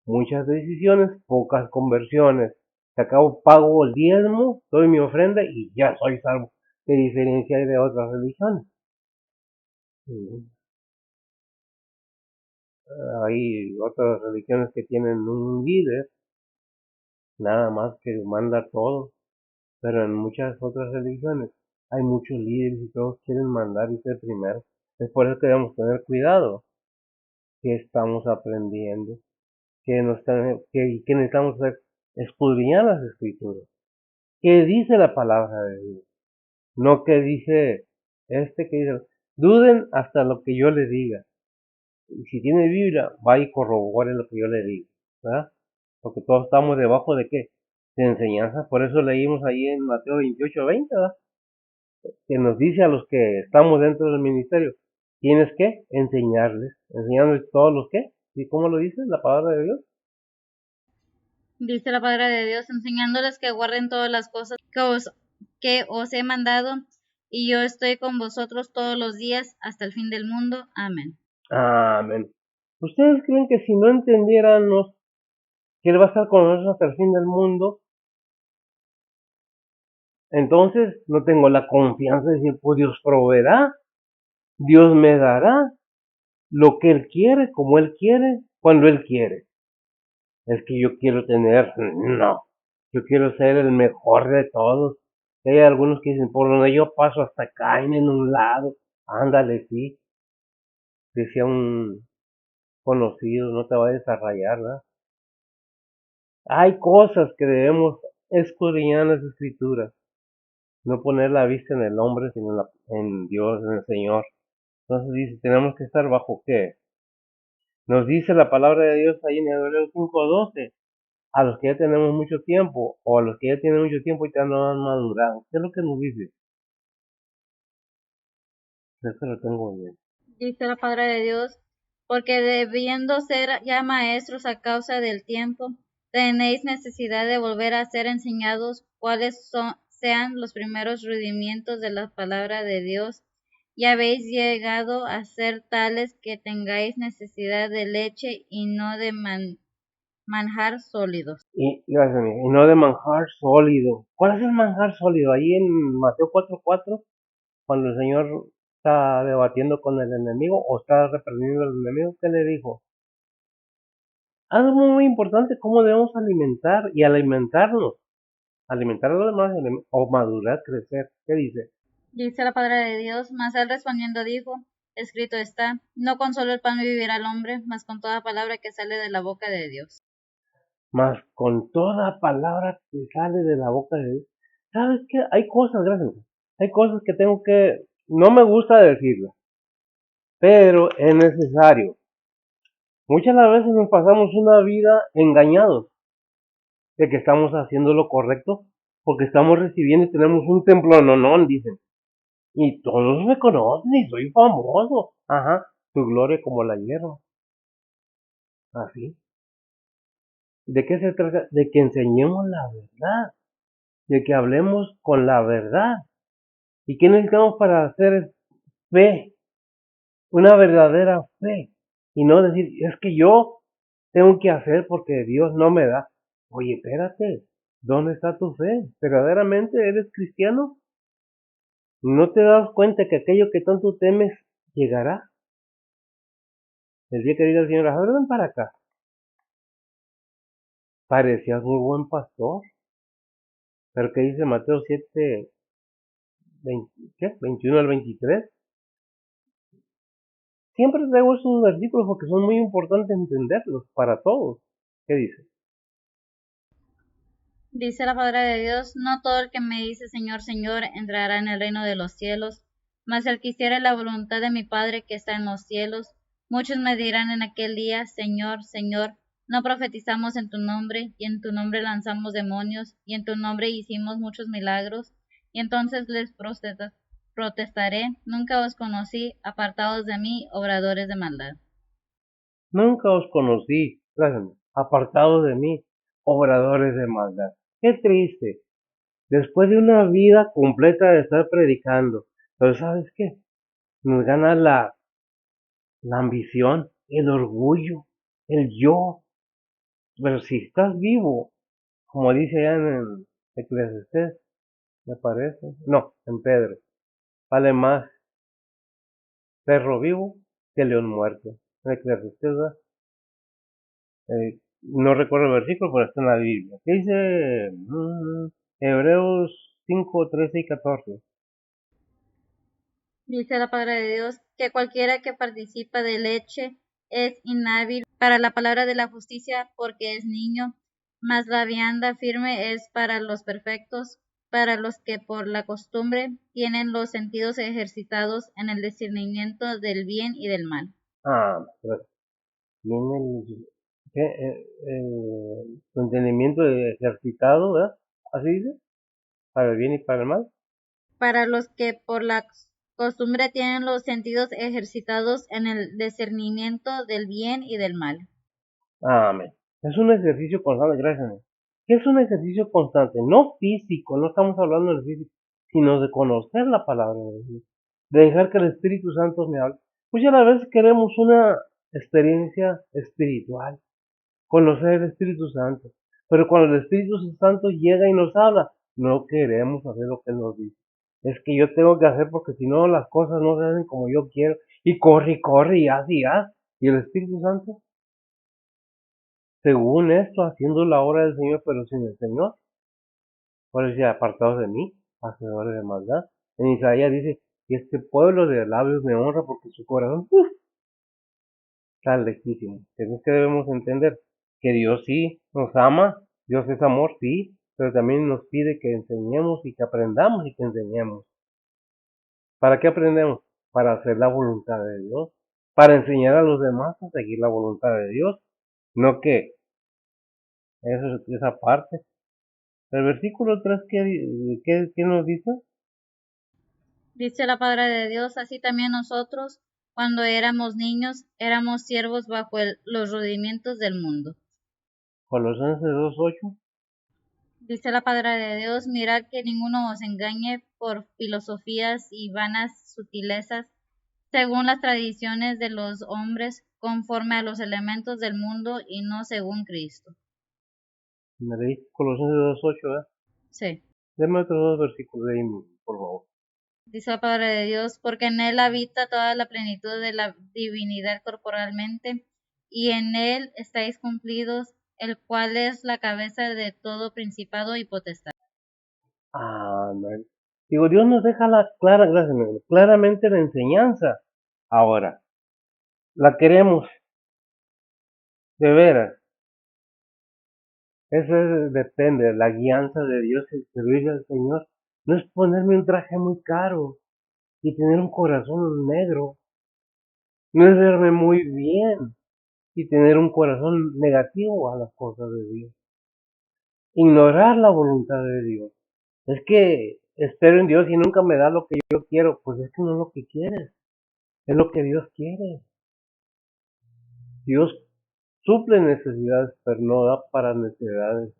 Muchas decisiones, pocas conversiones. Se acabo, pago el diezmo, doy mi ofrenda y ya soy salvo. ¿Qué diferencia hay de otras religiones? Hay otras religiones que tienen un líder, nada más que manda todo, pero en muchas otras religiones hay muchos líderes y todos quieren mandar y ser primero. Es por eso que debemos tener cuidado, que estamos aprendiendo, que necesitamos hacer, escudriñar las escrituras. ¿Qué dice la palabra de Dios? No que dice que dice, duden hasta lo que yo les diga. Y si tiene Biblia, va y corrobore lo que yo le digo, ¿verdad? Porque todos estamos debajo de qué? De enseñanza. Por eso leímos ahí en Mateo 28:20, ¿verdad? Que nos dice a los que estamos dentro del ministerio, tienes que enseñarles todos los que, ¿y cómo lo dice la palabra de Dios? Dice la palabra de Dios, enseñándoles que guarden todas las cosas que os he mandado, y yo estoy con vosotros todos los días hasta el fin del mundo. Amén. Amén. ¿Ustedes creen que si no entendiéramos que Él va a estar con nosotros hasta el fin del mundo, entonces no tengo la confianza de decir, pues Dios proveerá, Dios me dará lo que Él quiere, como Él quiere, cuando Él quiere? El que yo quiero tener, no. Yo quiero ser el mejor de todos. Y hay algunos que dicen, por donde yo paso hasta caen en un lado. Ándale, sí. Decía un conocido, no te vayas a rayar, ¿verdad? Hay cosas que debemos escudriñar en las escrituras. No poner la vista en el hombre, sino en Dios, en el Señor. Entonces dice, tenemos que estar bajo qué. Nos dice la palabra de Dios ahí en Hebreos 5:12. A los que ya tenemos mucho tiempo, o a los que ya tienen mucho tiempo y ya no han madurado. ¿Qué es lo que nos dice? Eso lo tengo bien. Dice la palabra de Dios, porque debiendo ser ya maestros a causa del tiempo, tenéis necesidad de volver a ser enseñados sean los primeros rudimientos de la palabra de Dios, y habéis llegado a ser tales que tengáis necesidad de leche y no de manjar sólidos. Gracias, y no de manjar sólido. ¿Cuál es el manjar sólido? Ahí en Mateo 4:4, cuando el Señor está debatiendo con el enemigo o está reprendiendo al enemigo, ¿qué le dijo? Algo muy importante, cómo debemos alimentar y alimentarnos. Alimentar a los demás o madurar, crecer. ¿Qué dice? Dice la palabra de Dios, mas él respondiendo dijo, escrito está, no con solo el pan vivirá el hombre, mas con toda palabra que sale de la boca de Dios. Mas con toda palabra que sale de la boca de Dios. ¿Sabes qué? Hay cosas, gracias. Hay cosas que no me gusta decirlas, pero es necesario. Muchas veces nos pasamos una vida engañados de que estamos haciendo lo correcto porque estamos recibiendo y tenemos un templo, no, dicen. Y todos me conocen y soy famoso. Ajá, tu gloria como la hierba. Así. ¿De qué se trata? De que enseñemos la verdad, de que hablemos con la verdad. ¿Y qué necesitamos para hacer fe, una verdadera fe, y no decir, es que yo tengo que hacer porque Dios no me da. Oye, espérate, ¿dónde está tu fe? ¿Verdaderamente eres cristiano? ¿No te das cuenta que aquello que tanto temes llegará? El día que diga el Señor, a ver, ven para acá. Parecías muy buen pastor, pero ¿qué dice Mateo 7, 20, ¿qué? 21 al 23? Siempre traigo esos versículos porque son muy importantes entenderlos para todos. ¿Qué dice? Dice la palabra de Dios, no todo el que me dice Señor, Señor, entrará en el reino de los cielos, mas el que hiciere la voluntad de mi Padre que está en los cielos. Muchos me dirán en aquel día, Señor, Señor, no profetizamos en tu nombre, y en tu nombre lanzamos demonios, y en tu nombre hicimos muchos milagros. Y entonces les protestaré, nunca os conocí, apartados de mí, obradores de maldad. Nunca os conocí, gracias, apartados de mí, obradores de maldad. Qué triste. Después de una vida completa de estar predicando, pero ¿sabes qué? Nos gana la ambición, el orgullo, el yo. Pero si estás vivo, como dice allá en el Eclesiastés, me parece, no, en Pedro, vale más perro vivo que león muerto. En Eclesiastés, ¿verdad? No recuerdo el versículo, pero está en la Biblia. ¿Qué dice Hebreos 5, 13 y 14? Dice la palabra de Dios que cualquiera que participa de leche es inhábil para la palabra de la justicia porque es niño, mas la vianda firme es para los perfectos, para los que por la costumbre tienen los sentidos ejercitados en el discernimiento del bien y del mal. Pero tiene ¿qué? Tu entendimiento ejercitado, ¿verdad? Así dice, para el bien y para el mal. Para los que por la costumbre tienen los sentidos ejercitados en el discernimiento del bien y del mal. Amén. Es un ejercicio constante, gracias a Dios. ¿Qué es un ejercicio constante? No físico, no estamos hablando del físico, sino de conocer la palabra de Dios, de dejar que el Espíritu Santo me hable. Pues ya a la vez queremos una experiencia espiritual, conocer el Espíritu Santo. Pero cuando el Espíritu Santo llega y nos habla, no queremos hacer lo que Él nos dice. Es que yo tengo que hacer porque si no las cosas no se hacen como yo quiero. Y corre y haz y haz. Y el Espíritu Santo, según esto, haciendo la obra del Señor, pero sin el Señor. Por eso dice, apartados de mí, hacedores de maldad. En Isaías dice, y este pueblo de labios me honra porque su corazón está lejísimo. Es que debemos entender que Dios sí nos ama, Dios es amor, sí, pero también nos pide que enseñemos y que aprendamos y que enseñemos. ¿Para qué aprendemos? Para hacer la voluntad de Dios, para enseñar a los demás a seguir la voluntad de Dios, no que esa parte. El versículo 3, ¿qué nos dice? Dice la palabra de Dios, así también nosotros, cuando éramos niños, éramos siervos bajo los rudimientos del mundo. Colosenses 2:8. Dice la palabra de Dios, mirad que ninguno os engañe por filosofías y vanas sutilezas, según las tradiciones de los hombres, conforme a los elementos del mundo y no según Cristo. Me leíste Colosenses 2:8, ¿verdad? Sí. Deme otros dos versículos de ahí, por favor. Dice la palabra de Dios, porque en él habita toda la plenitud de la divinidad corporalmente, y en él estáis cumplidos, el cual es la cabeza de todo principado y potestad. Amén. Digo, Dios nos deja gracias, claramente la enseñanza. Ahora, la queremos, de veras. Eso depende, la guianza de Dios, el servicio al Señor. No es ponerme un traje muy caro y tener un corazón negro. No es verme muy bien y tener un corazón negativo a las cosas de Dios. Ignorar la voluntad de Dios. Es que espero en Dios y nunca me da lo que yo quiero. Pues es que no es lo que quieres, es lo que Dios quiere. Dios suple necesidades, pero no da para necesidades.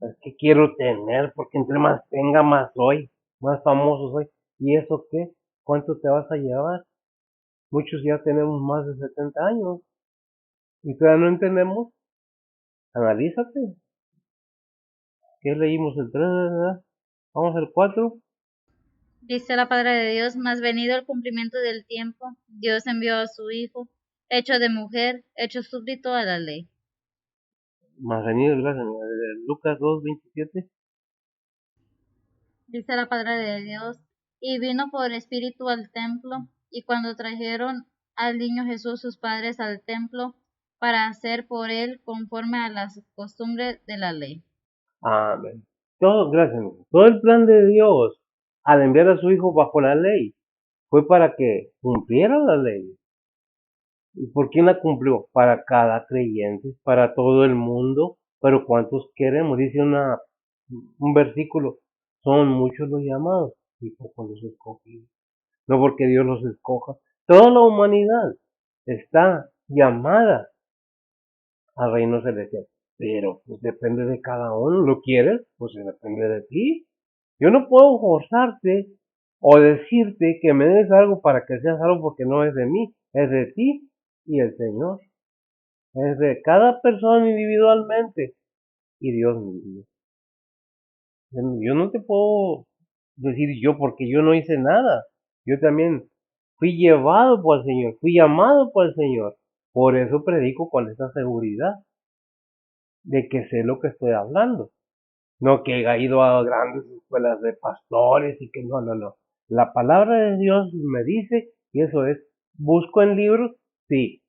Es que quiero tener, porque entre más tenga, más soy, más famoso soy. ¿Y eso qué? ¿Cuánto te vas a llevar? Muchos ya tenemos más de 70 años y todavía no entendemos. Analízate. ¿Qué leímos el 3, verdad? Vamos al 4. Dice la palabra de Dios, mas venido el cumplimiento del tiempo, Dios envió a su Hijo, hecho de mujer, hecho súbdito a la ley. Más venido, gracias. Lucas 2:27. Dice la palabra de Dios, y vino por espíritu al templo, y cuando trajeron al niño Jesús sus padres al templo, para hacer por él conforme a las costumbres de la ley. Amén. Gracias. Todo el plan de Dios al enviar a su Hijo bajo la ley fue para que cumpliera la ley. ¿Y por quién la cumplió? Para cada creyente, para todo el mundo. Pero ¿cuántos queremos? Dice un versículo, son muchos los llamados y pocos los escogidos. No porque Dios los escoja. Toda la humanidad está llamada al reino celestial. Pero pues depende de cada uno. ¿Lo quieres? Pues depende de ti. Yo no puedo forzarte o decirte que me des algo para que seas algo porque no es de mí, es de ti y el Señor. Es de cada persona individualmente y Dios mismo. Yo no te puedo decir yo porque yo no hice nada. Yo también fui llevado por el Señor, fui llamado por el Señor. Por eso predico con esa seguridad de que sé lo que estoy hablando. No que haya ido a grandes escuelas de pastores y que no. La palabra de Dios me dice, y eso es, ¿busco en libros? Sí.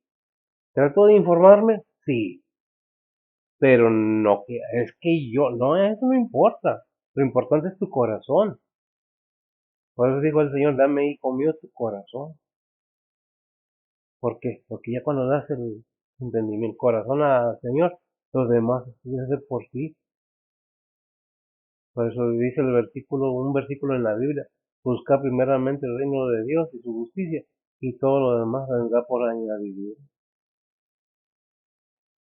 ¿Trato de informarme? Sí. Pero no que, es que yo, no, eso no importa. Lo importante es tu corazón. Por eso dijo el Señor, dame, hijo mío, tu corazón. ¿Por qué? Porque ya cuando das el entendimiento, corazón al Señor, los demás se hace por sí. Por eso dice un versículo en la Biblia, busca primeramente el reino de Dios y su justicia, y todo lo demás vendrá por añadidura.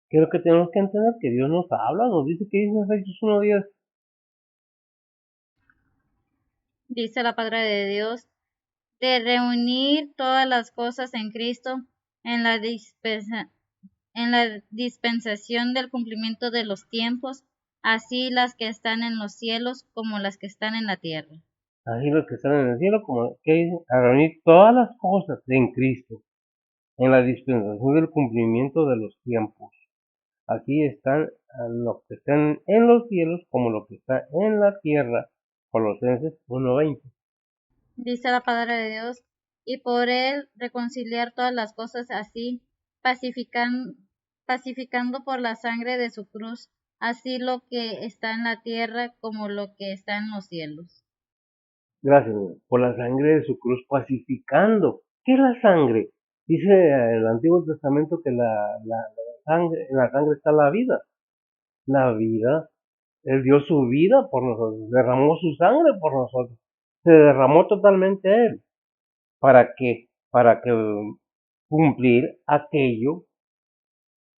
¿Qué es lo que tenemos que entender? Que Dios nos habla, nos dice que dice en Efesios 1:10. Dice la palabra de Dios, de reunir todas las cosas en Cristo en la, en la dispensación del cumplimiento de los tiempos, así las que están en los cielos como las que están en la tierra. Así los que están en el cielo, como que dicen, a reunir todas las cosas en Cristo, en la dispensación del cumplimiento de los tiempos. Aquí están los que están en los cielos como los que están en la tierra. Colosenses 1:20. Dice la palabra de Dios, y por él reconciliar todas las cosas así, pacificando por la sangre de su cruz, así lo que está en la tierra como lo que está en los cielos. Gracias, por la sangre de su cruz pacificando. ¿Qué es la sangre? Dice el Antiguo Testamento que en la sangre está la vida. La vida, Él dio su vida por nosotros, derramó su sangre por nosotros. Se derramó totalmente Él. ¿Para qué? Para que cumplir aquello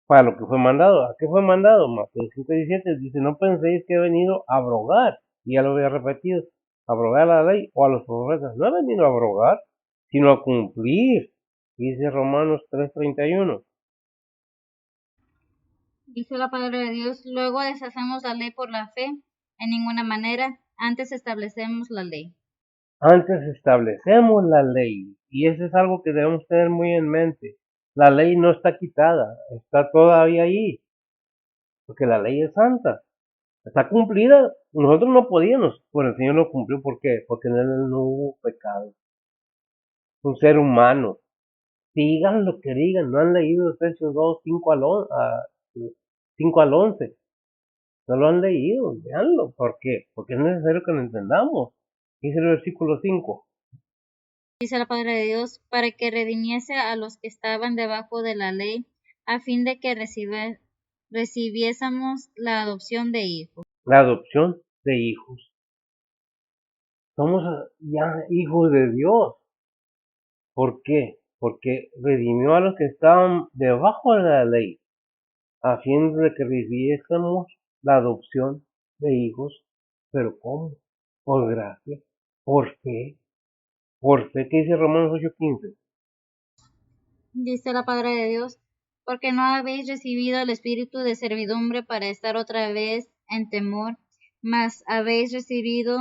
para lo que fue mandado. ¿A qué fue mandado? Mateo 5:17 dice, no penséis que he venido a abrogar, y ya lo había repetido, abrogar la ley o a los profetas. No he venido a abrogar, sino a cumplir, dice Romanos 3:31. Dice la palabra de Dios, luego deshacemos la ley por la fe, en ninguna manera, antes establecemos la ley. Antes establecemos la ley, y eso es algo que debemos tener muy en mente. La ley no está quitada, está todavía ahí, porque la ley es santa. Está cumplida. Nosotros no podíamos, pero el Señor lo cumplió. ¿Por qué? Porque en Él no hubo pecado. Un ser humano. Digan lo que digan, no han leído Efesios 2, 5 al 11. No lo han leído, veanlo. ¿Por qué? Porque es necesario que lo entendamos. Dice el versículo 5. Dice la palabra de Dios, para que redimiese a los que estaban debajo de la ley, a fin de que recibiésemos la adopción de hijos. La adopción de hijos. Somos ya hijos de Dios. ¿Por qué? Porque redimió a los que estaban debajo de la ley, a fin de que recibiésemos la adopción de hijos. ¿Pero cómo? Por gracia, por fe. Por fe, ¿qué dice Romanos 8:15? Dice la palabra de Dios, porque no habéis recibido el espíritu de servidumbre para estar otra vez en temor, mas habéis recibido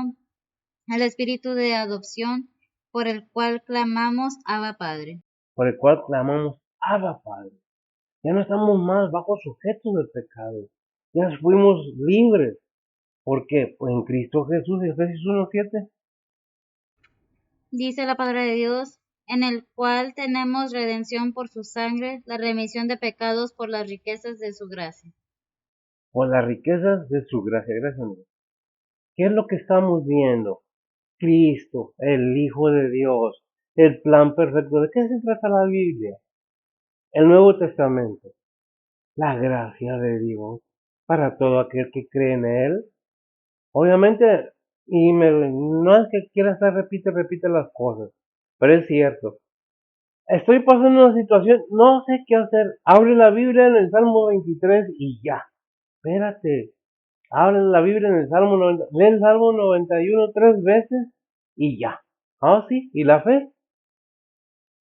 el espíritu de adopción, por el cual clamamos Abba Padre. Por el cual clamamos, Abba Padre. Ya no estamos más bajo sujetos del pecado. Ya fuimos libres. ¿Por qué? Pues en Cristo Jesús, Efesios 1:7. Dice la palabra de Dios, en el cual tenemos redención por su sangre, la remisión de pecados por las riquezas de su gracia. Por las riquezas de su gracia. Gracias a Dios. ¿Qué es lo que estamos viendo? Cristo, el Hijo de Dios, el plan perfecto. ¿De qué se trata la Biblia? El Nuevo Testamento. La gracia de Dios para todo aquel que cree en Él. Obviamente, no es que quiera estar repite las cosas, pero es cierto. Estoy pasando una situación, no sé qué hacer. Abre la Biblia en el Salmo 23 y ya. Espérate. Abre la Biblia en el Salmo 90, lee el Salmo 91 3 veces y ya. Ah, sí, y la fe,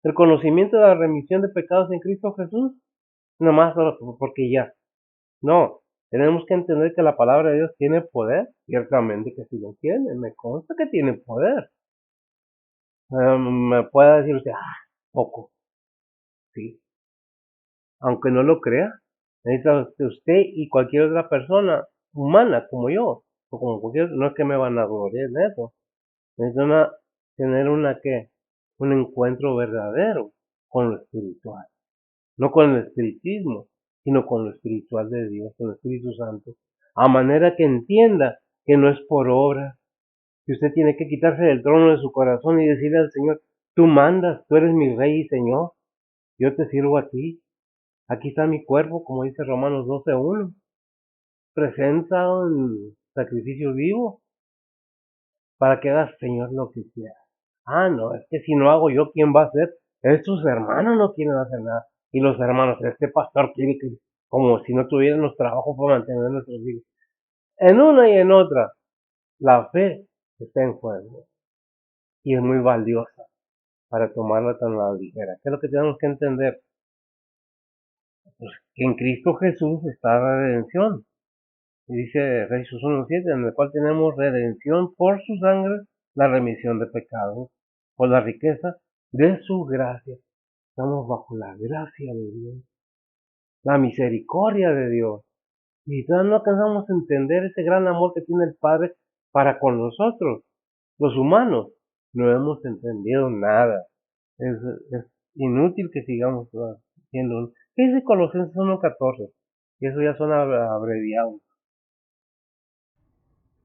el conocimiento de la remisión de pecados en Cristo Jesús, nomás porque ya. No, tenemos que entender que la palabra de Dios tiene poder, ciertamente que sí lo tiene, me consta que tiene poder. Me puede decir usted, poco, sí, aunque no lo crea, necesita usted y cualquier otra persona humana como yo, o como cualquier, no es que me van a gloriar en eso, necesita tener un encuentro verdadero con lo espiritual, no con el espiritismo, sino con lo espiritual de Dios, con el Espíritu Santo, a manera que entienda que no es por obra, que usted tiene que quitarse del trono de su corazón y decirle al Señor, tú mandas, tú eres mi Rey y Señor, yo te sirvo a ti, aquí está mi cuerpo, como dice Romanos 12:1, presentado en sacrificio vivo, para que hagas, Señor, lo que quieras. No, es que si no hago yo, ¿quién va a hacer? Estos hermanos no quieren hacer nada. Y los hermanos, este pastor quiere que, como si no tuviéramos trabajo para mantener a nuestros hijos. En una y en otra, la fe está en juego. Y es muy valiosa para tomarla tan a la ligera. ¿Qué es lo que tenemos que entender? Pues que en Cristo Jesús está la redención. Y dice Efesios 1:7, en el cual tenemos redención por su sangre, la remisión de pecados, por la riqueza de su gracia. Estamos bajo la gracia de Dios, la misericordia de Dios. Y todavía no alcanzamos a entender ese gran amor que tiene el Padre para con nosotros, los humanos. No hemos entendido nada. Es, es inútil que sigamos haciendo. ¿Qué dice Colosenses 1:14? Y eso ya son abreviados.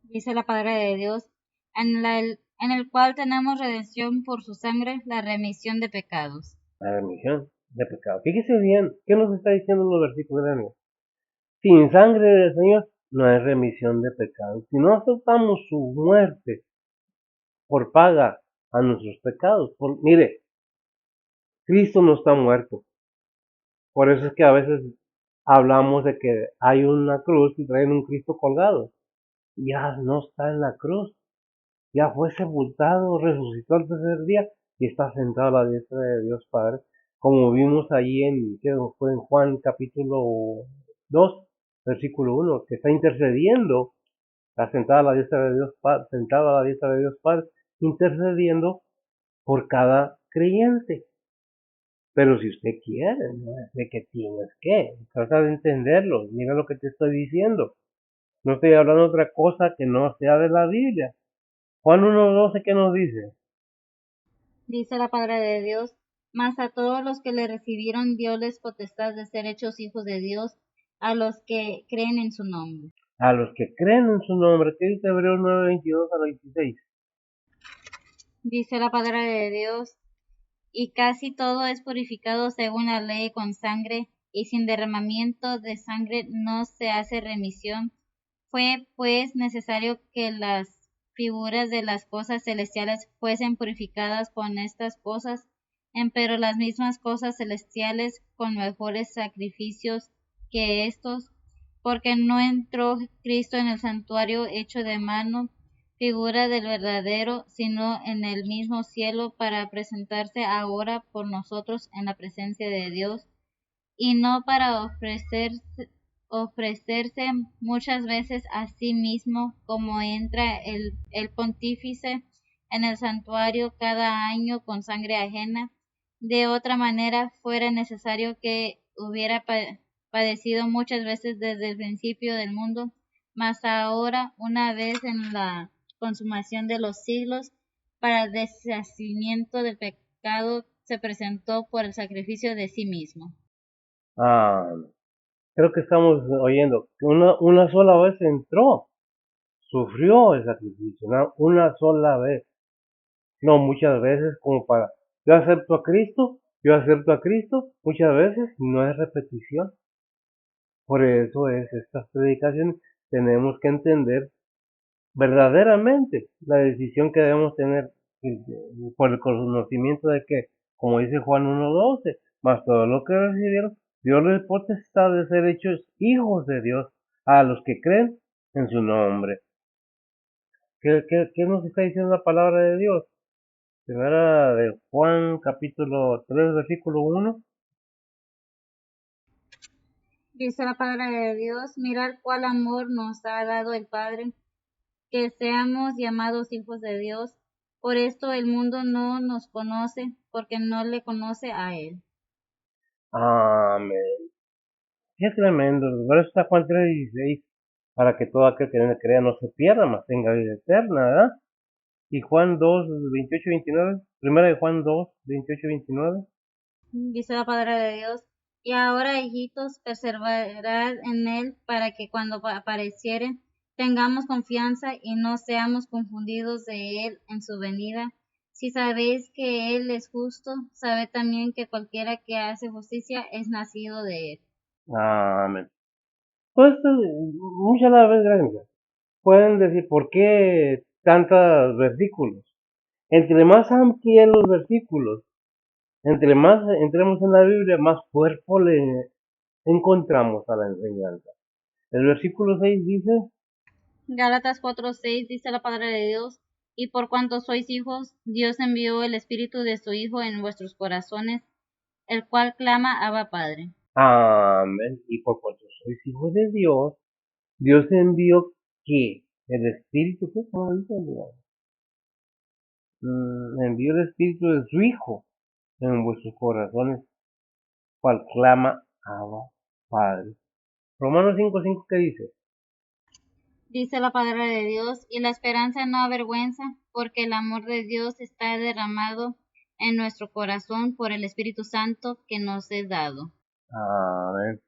Dice la palabra de Dios, en el cual tenemos redención por su sangre, la remisión de pecados. La remisión de pecado. Fíjese bien, ¿qué nos está diciendo en los versículos de Daniel? Sin sangre del Señor no hay remisión de pecados. Si no aceptamos su muerte por paga a nuestros pecados, mire, Cristo no está muerto. Por eso es que a veces hablamos de que hay una cruz y traen un Cristo colgado. Ya no está en la cruz. Ya fue sepultado, resucitó al tercer día y está sentado a la diestra de Dios Padre, como vimos ahí fue en Juan capítulo 2, versículo 1, que está intercediendo, está sentado a la diestra de Dios Padre, sentado a la diestra de Dios Padre, intercediendo por cada creyente. Pero si usted quiere, no es de que tienes que, trata de entenderlo, mira lo que te estoy diciendo. No estoy hablando de otra cosa que no sea de la Biblia. Juan 1:12, ¿qué nos dice? Dice la palabra de Dios, mas a todos los que le recibieron dioles potestad de ser hechos hijos de Dios, a los que creen en su nombre. A los que creen en su nombre, ¿qué dice Hebreos 9:22-26? Dice la palabra de Dios, y casi todo es purificado según la ley con sangre, y sin derramamiento de sangre no se hace remisión. Fue pues necesario que las figuras de las cosas celestiales fuesen purificadas con estas cosas, empero las mismas cosas celestiales con mejores sacrificios que estos, porque no entró Cristo en el santuario hecho de mano, figura del verdadero, sino en el mismo cielo para presentarse ahora por nosotros en la presencia de Dios, y no para ofrecerse muchas veces a sí mismo, como entra el pontífice en el santuario cada año con sangre ajena. De otra manera, fuera necesario que hubiera padecido muchas veces desde el principio del mundo, mas ahora, una vez en la consumación de los siglos, para el deshacimiento del pecado, se presentó por el sacrificio de sí mismo. Ah, creo que estamos oyendo que una sola vez entró, sufrió el sacrificio, una sola vez, no muchas veces como para, yo acepto a Cristo, muchas veces no es repetición. Por eso es estas predicaciones, tenemos que entender verdaderamente la decisión que debemos tener por el conocimiento de que, como dice Juan 1:12, más todo lo que recibieron, Dios les potestad de ser hechos hijos de Dios a los que creen en su nombre. ¿Qué nos está diciendo la palabra de Dios? Primera de Juan capítulo 3 versículo 1. Dice la palabra de Dios, mirad cuál amor nos ha dado el Padre, que seamos llamados hijos de Dios. Por esto el mundo no nos conoce, porque no le conoce a Él. Amén. Qué tremendo. Por eso está Juan 3:16, para que todo aquel que en él crea no se pierda, mas tenga vida eterna, ¿verdad? Y Juan 2:28-29, primera de Juan 2:28-29. Dice la palabra de Dios, y ahora, hijitos, perseverad en Él, para que cuando apareciere tengamos confianza y no seamos confundidos de Él en su venida. Si sabéis que Él es justo, sabed también que cualquiera que hace justicia es nacido de Él. Amén. Pues muchas veces, gracias, pueden decir, ¿por qué tantos versículos? Entre más amplíen los versículos, entre más entremos en la Biblia, más cuerpo le encontramos a la enseñanza. El versículo 6 dice, Gálatas 4:6 dice la palabra de Dios, y por cuanto sois hijos, Dios envió el Espíritu de su Hijo en vuestros corazones, el cual clama Abba Padre. amén, y por cuanto sois hijos de Dios, Dios envió que el Espíritu, ¿qué? ¿Cómo dice? Envió el Espíritu de su Hijo en vuestros corazones, cual clama Abba Padre. Romanos 5:5, ¿qué dice? Dice la palabra de Dios, y la esperanza no avergüenza, porque el amor de Dios está derramado en nuestro corazón por el Espíritu Santo que nos es dado. Amén.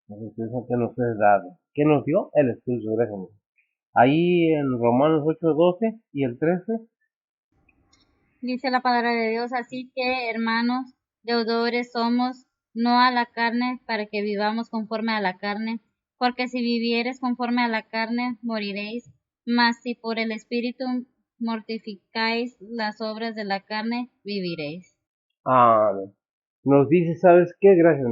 Eso que nos es dado. ¿Qué nos dio? El Espíritu, gracias. Ahí en Romanos 8:12 y el 13. Dice la palabra de Dios, así que, hermanos, deudores somos, no a la carne, para que vivamos conforme a la carne, porque si vivieres conforme a la carne, moriréis, mas si por el Espíritu mortificáis las obras de la carne, viviréis. Amén. Nos dice, ¿sabes qué? Gracias.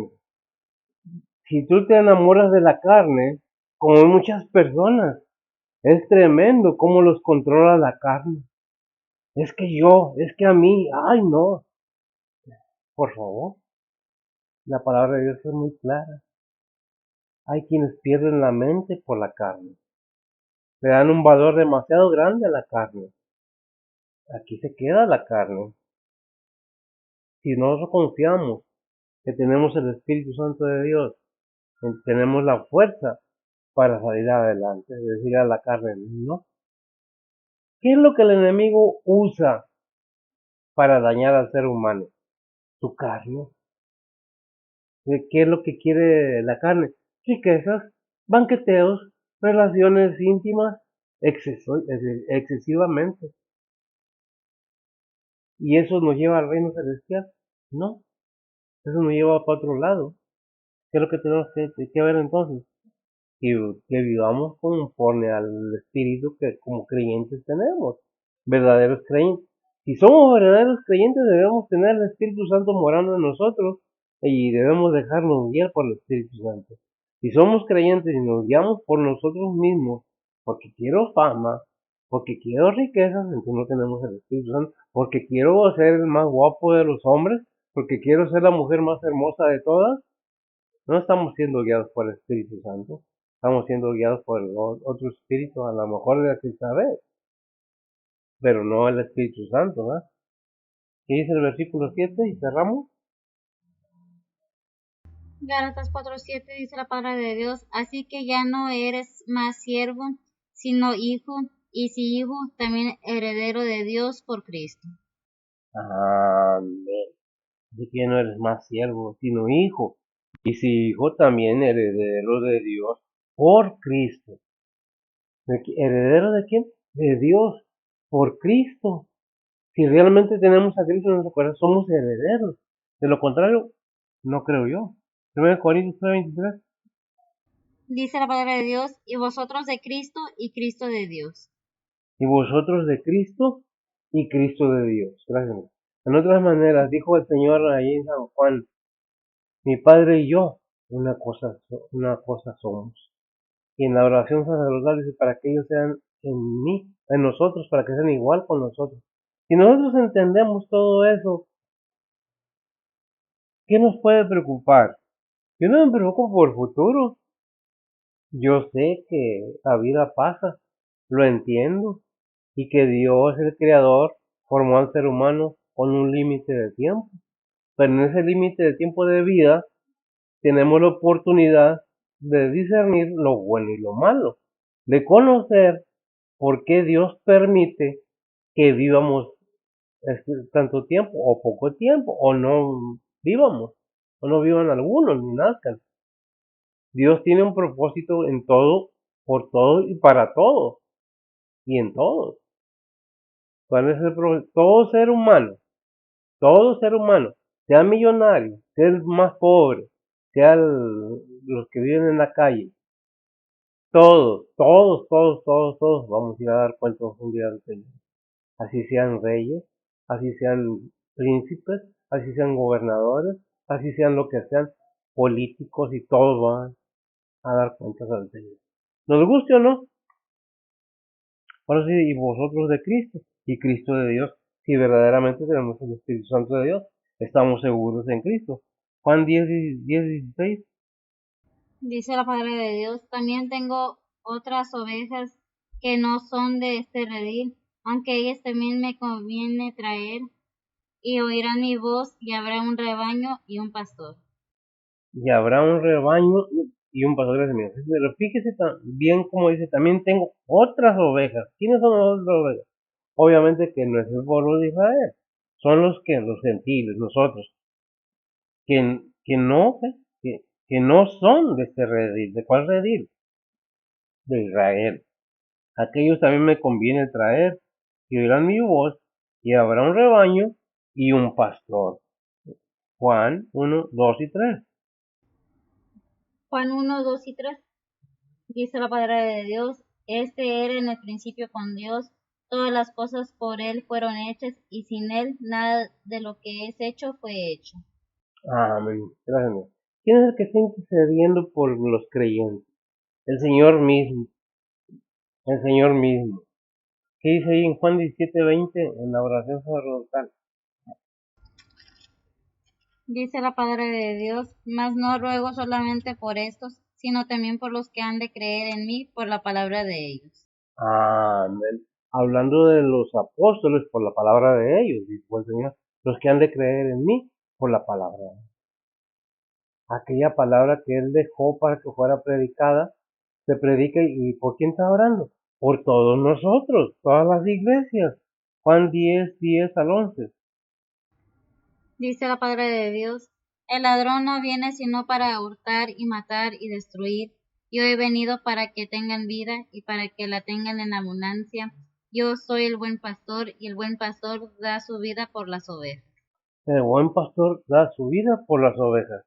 Si tú te enamoras de la carne, como muchas personas, es tremendo cómo los controla la carne. Es que a mí, ay no, por favor, la palabra de Dios es muy clara. Hay quienes pierden la mente por la carne, le dan un valor demasiado grande a la carne. Aquí se queda la carne. Si nosotros confiamos que tenemos el Espíritu Santo de Dios, tenemos la fuerza para salir adelante, decir a la carne, no. ¿Qué es lo que el enemigo usa para dañar al ser humano? Su carne. ¿Qué es lo que quiere la carne? Riquezas, banqueteos, relaciones íntimas, excesivamente. ¿Y eso nos lleva al reino celestial? No, eso nos lleva para otro lado. ¿Qué es lo que tenemos que ver entonces? Que vivamos conforme al espíritu que como creyentes tenemos, verdaderos creyentes. Si somos verdaderos creyentes debemos tener el Espíritu Santo morando en nosotros y debemos dejarnos guiar por el Espíritu Santo. Si somos creyentes y nos guiamos por nosotros mismos, porque quiero fama, porque quiero riquezas, entonces no tenemos el Espíritu Santo, porque quiero ser el más guapo de los hombres, porque quiero ser la mujer más hermosa de todas, no estamos siendo guiados por el Espíritu Santo, estamos siendo guiados por el otro Espíritu, a lo mejor de aquel saber, pero no el Espíritu Santo, ¿verdad? ¿Qué dice el versículo 7? Y cerramos. Gálatas 4:7 dice la palabra de Dios, así que ya no eres más siervo, sino hijo, y si hijo, también heredero de Dios por Cristo. Amén. Así que ya no eres más siervo, sino hijo. Y si hijo, también heredero de Dios por Cristo. ¿Heredero de quién? De Dios, por Cristo. Si realmente tenemos a Cristo en nuestro corazón, somos herederos. De lo contrario, no creo yo. 1 Corintios 3:23. Dice la palabra de Dios, y vosotros de Cristo y Cristo de Dios. Y vosotros de Cristo y Cristo de Dios. Gracias. En otras maneras, dijo el Señor ahí en San Juan, mi Padre y yo, una cosa somos. Y en la oración sacerdotal dice, para que ellos sean en mí, en nosotros, para que sean igual con nosotros. Si nosotros entendemos todo eso, ¿qué nos puede preocupar? Yo no me preocupo por el futuro. Yo sé que la vida pasa, lo entiendo, y que Dios, el Creador, formó al ser humano con un límite de tiempo. Pero en ese límite de tiempo de vida tenemos la oportunidad de discernir lo bueno y lo malo, de conocer por qué Dios permite que vivamos tanto tiempo o poco tiempo, o no vivamos, o no vivan algunos ni nazcan. Dios tiene un propósito en todo, por todo y para todo, y en todos. ¿Cuál es el propósito? Todo ser humano, sea millonario, sea el más pobre, sea los que viven en la calle, todos vamos a ir a dar cuenta un día del Señor. Así sean reyes, así sean príncipes, así sean gobernadores, así sean lo que sean políticos y todos van a dar cuentas al Señor. Nos guste o no, ahora sí, y vosotros de Cristo y Cristo de Dios, si verdaderamente tenemos el Espíritu Santo de Dios, estamos seguros en Cristo. Juan 10:16. Dice la palabra de Dios, también tengo otras ovejas que no son de este redil, aunque ellas también me conviene traer, y oirán mi voz, y habrá un rebaño y un pastor. Y habrá un rebaño y un pastor de semillas. Pero fíjese bien como dice, también tengo otras ovejas. ¿Quiénes son las otras ovejas? Obviamente que no es el pueblo de Israel, son los gentiles, nosotros, que no, que no son de este redil. ¿De cuál redil? De Israel. Aquellos también me conviene traer, y oirán mi voz, y habrá un rebaño y un pastor. Juan 1, 2 y 3. Juan 1, 2 y 3 dice la palabra de Dios, este era en el principio con Dios, todas las cosas por él fueron hechas, y sin él nada de lo que es hecho fue hecho. Amén. Gracias. ¿Quién es el que está intercediendo por los creyentes? El Señor mismo. El Señor mismo. ¿Qué dice ahí en Juan 17:20 en la oración sacerdotal? Dice la palabra de Dios, mas no ruego solamente por estos, sino también por los que han de creer en mí por la palabra de ellos. Amén. Hablando de los apóstoles por la palabra de ellos, dijo el Señor, los que han de creer en mí por la palabra. Aquella palabra que Él dejó para que fuera predicada, se predica y ¿por quién está orando? Por todos nosotros, todas las iglesias. Juan 10:10 al 11. Dice la palabra de Dios, el ladrón no viene sino para hurtar y matar y destruir. Yo he venido para que tengan vida y para que la tengan en abundancia. Yo soy el buen pastor y el buen pastor da su vida por las ovejas. El buen pastor da su vida por las ovejas.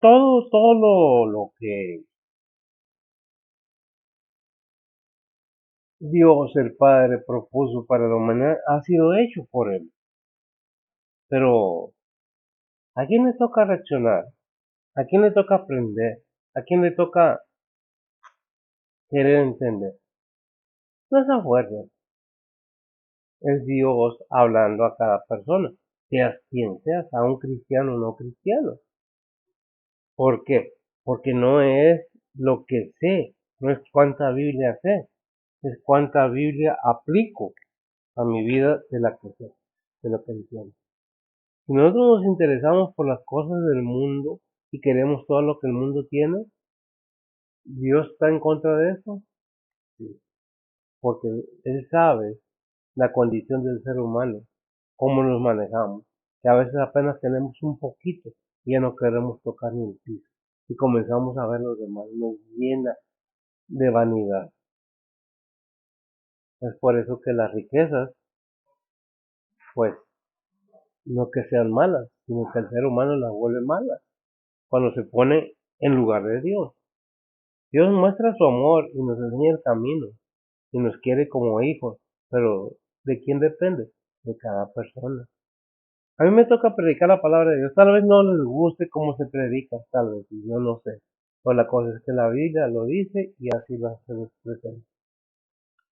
Todo lo que Dios el Padre propuso para la humanidad ha sido hecho por Él. Pero, ¿a quién le toca reaccionar? ¿A quién le toca aprender? ¿A quién le toca querer entender? No es a fuerza, es Dios hablando a cada persona, seas quien seas, a un cristiano o no cristiano. ¿Por qué? Porque no es lo que sé, no es cuánta Biblia sé, es cuánta Biblia aplico a mi vida de la que sé, de lo que entiendo. Si nosotros nos interesamos por las cosas del mundo y queremos todo lo que el mundo tiene, ¿Dios está en contra de eso? Sí, porque Él sabe la condición del ser humano, cómo nos manejamos, que a veces apenas tenemos un poquito y ya no queremos tocar ni el piso. Y comenzamos a ver los demás, nos llena de vanidad. Es por eso que las riquezas, pues, no que sean malas, sino que el ser humano las vuelve malas cuando se pone en lugar de Dios. Dios muestra su amor y nos enseña el camino y nos quiere como hijos, pero ¿de quién depende? De cada persona. A mí me toca predicar la palabra de Dios. Tal vez no les guste cómo se predica, tal vez, yo no sé. Pero la cosa es que la Biblia lo dice y así va a ser expresado.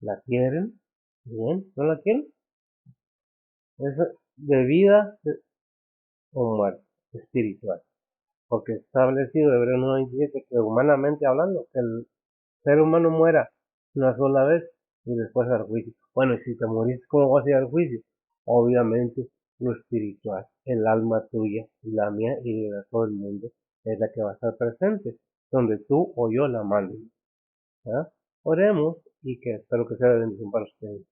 ¿La quieren? Bien. ¿No la quieren? Es de vida o muerte espiritual. Porque establecido de Hebreos 9:27 que humanamente hablando, que el ser humano muera una sola vez y después al juicio. Bueno, y si te moriste, ¿cómo vas a ir al juicio? Obviamente lo espiritual, el alma tuya y la mía y de todo el mundo es la que va a estar presente, donde tú o yo la manden. ¿Ah? Oremos y que espero que sea de bendición para ustedes.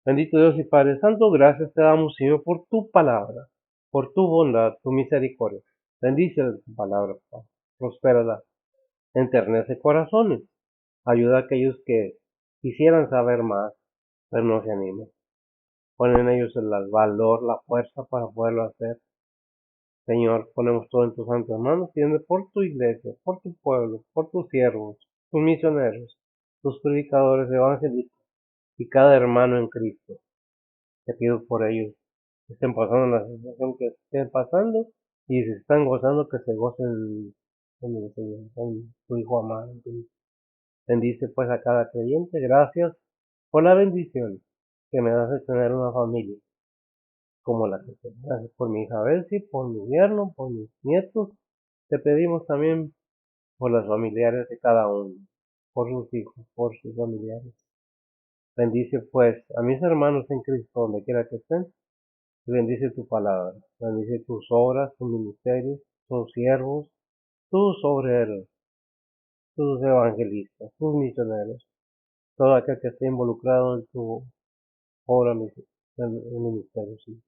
Bendito Dios y Padre Santo, gracias te damos, Señor, por tu palabra, por tu bondad, tu misericordia. Bendice tu palabra, Padre. Prospérala, enternece corazones. Ayuda a aquellos que quisieran saber más, pero no se animan. Pon en ellos el valor, la fuerza para poderlo hacer. Señor, ponemos todo en tus santas manos, tiende por tu iglesia, por tu pueblo, por tus siervos, tus misioneros, tus predicadores evangelistas y cada hermano en Cristo. Te pido por ellos que estén pasando la situación que estén pasando y si están gozando, que se gocen en el Señor, en tu Hijo amado. Bendice pues a cada creyente. Gracias por la bendición que me das de tener una familia como la que tengo. Gracias por mi hija Betsy, por mi yerno, por mis nietos. Te pedimos también por los familiares de cada uno, por sus hijos, por sus familiares. Bendice pues a mis hermanos en Cristo donde quiera que estén. Y bendice tu palabra. Bendice tus obras, tus ministerios, tus siervos, tus obreros, tus evangelistas, tus misioneros. Todo aquel que esté involucrado en tu obra en el ministerio. Sí.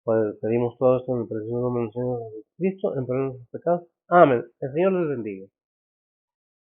Pues pedimos todo esto en el precioso nombre del Señor Jesucristo, en perdón de nuestros pecados. Amén. El Señor les bendiga.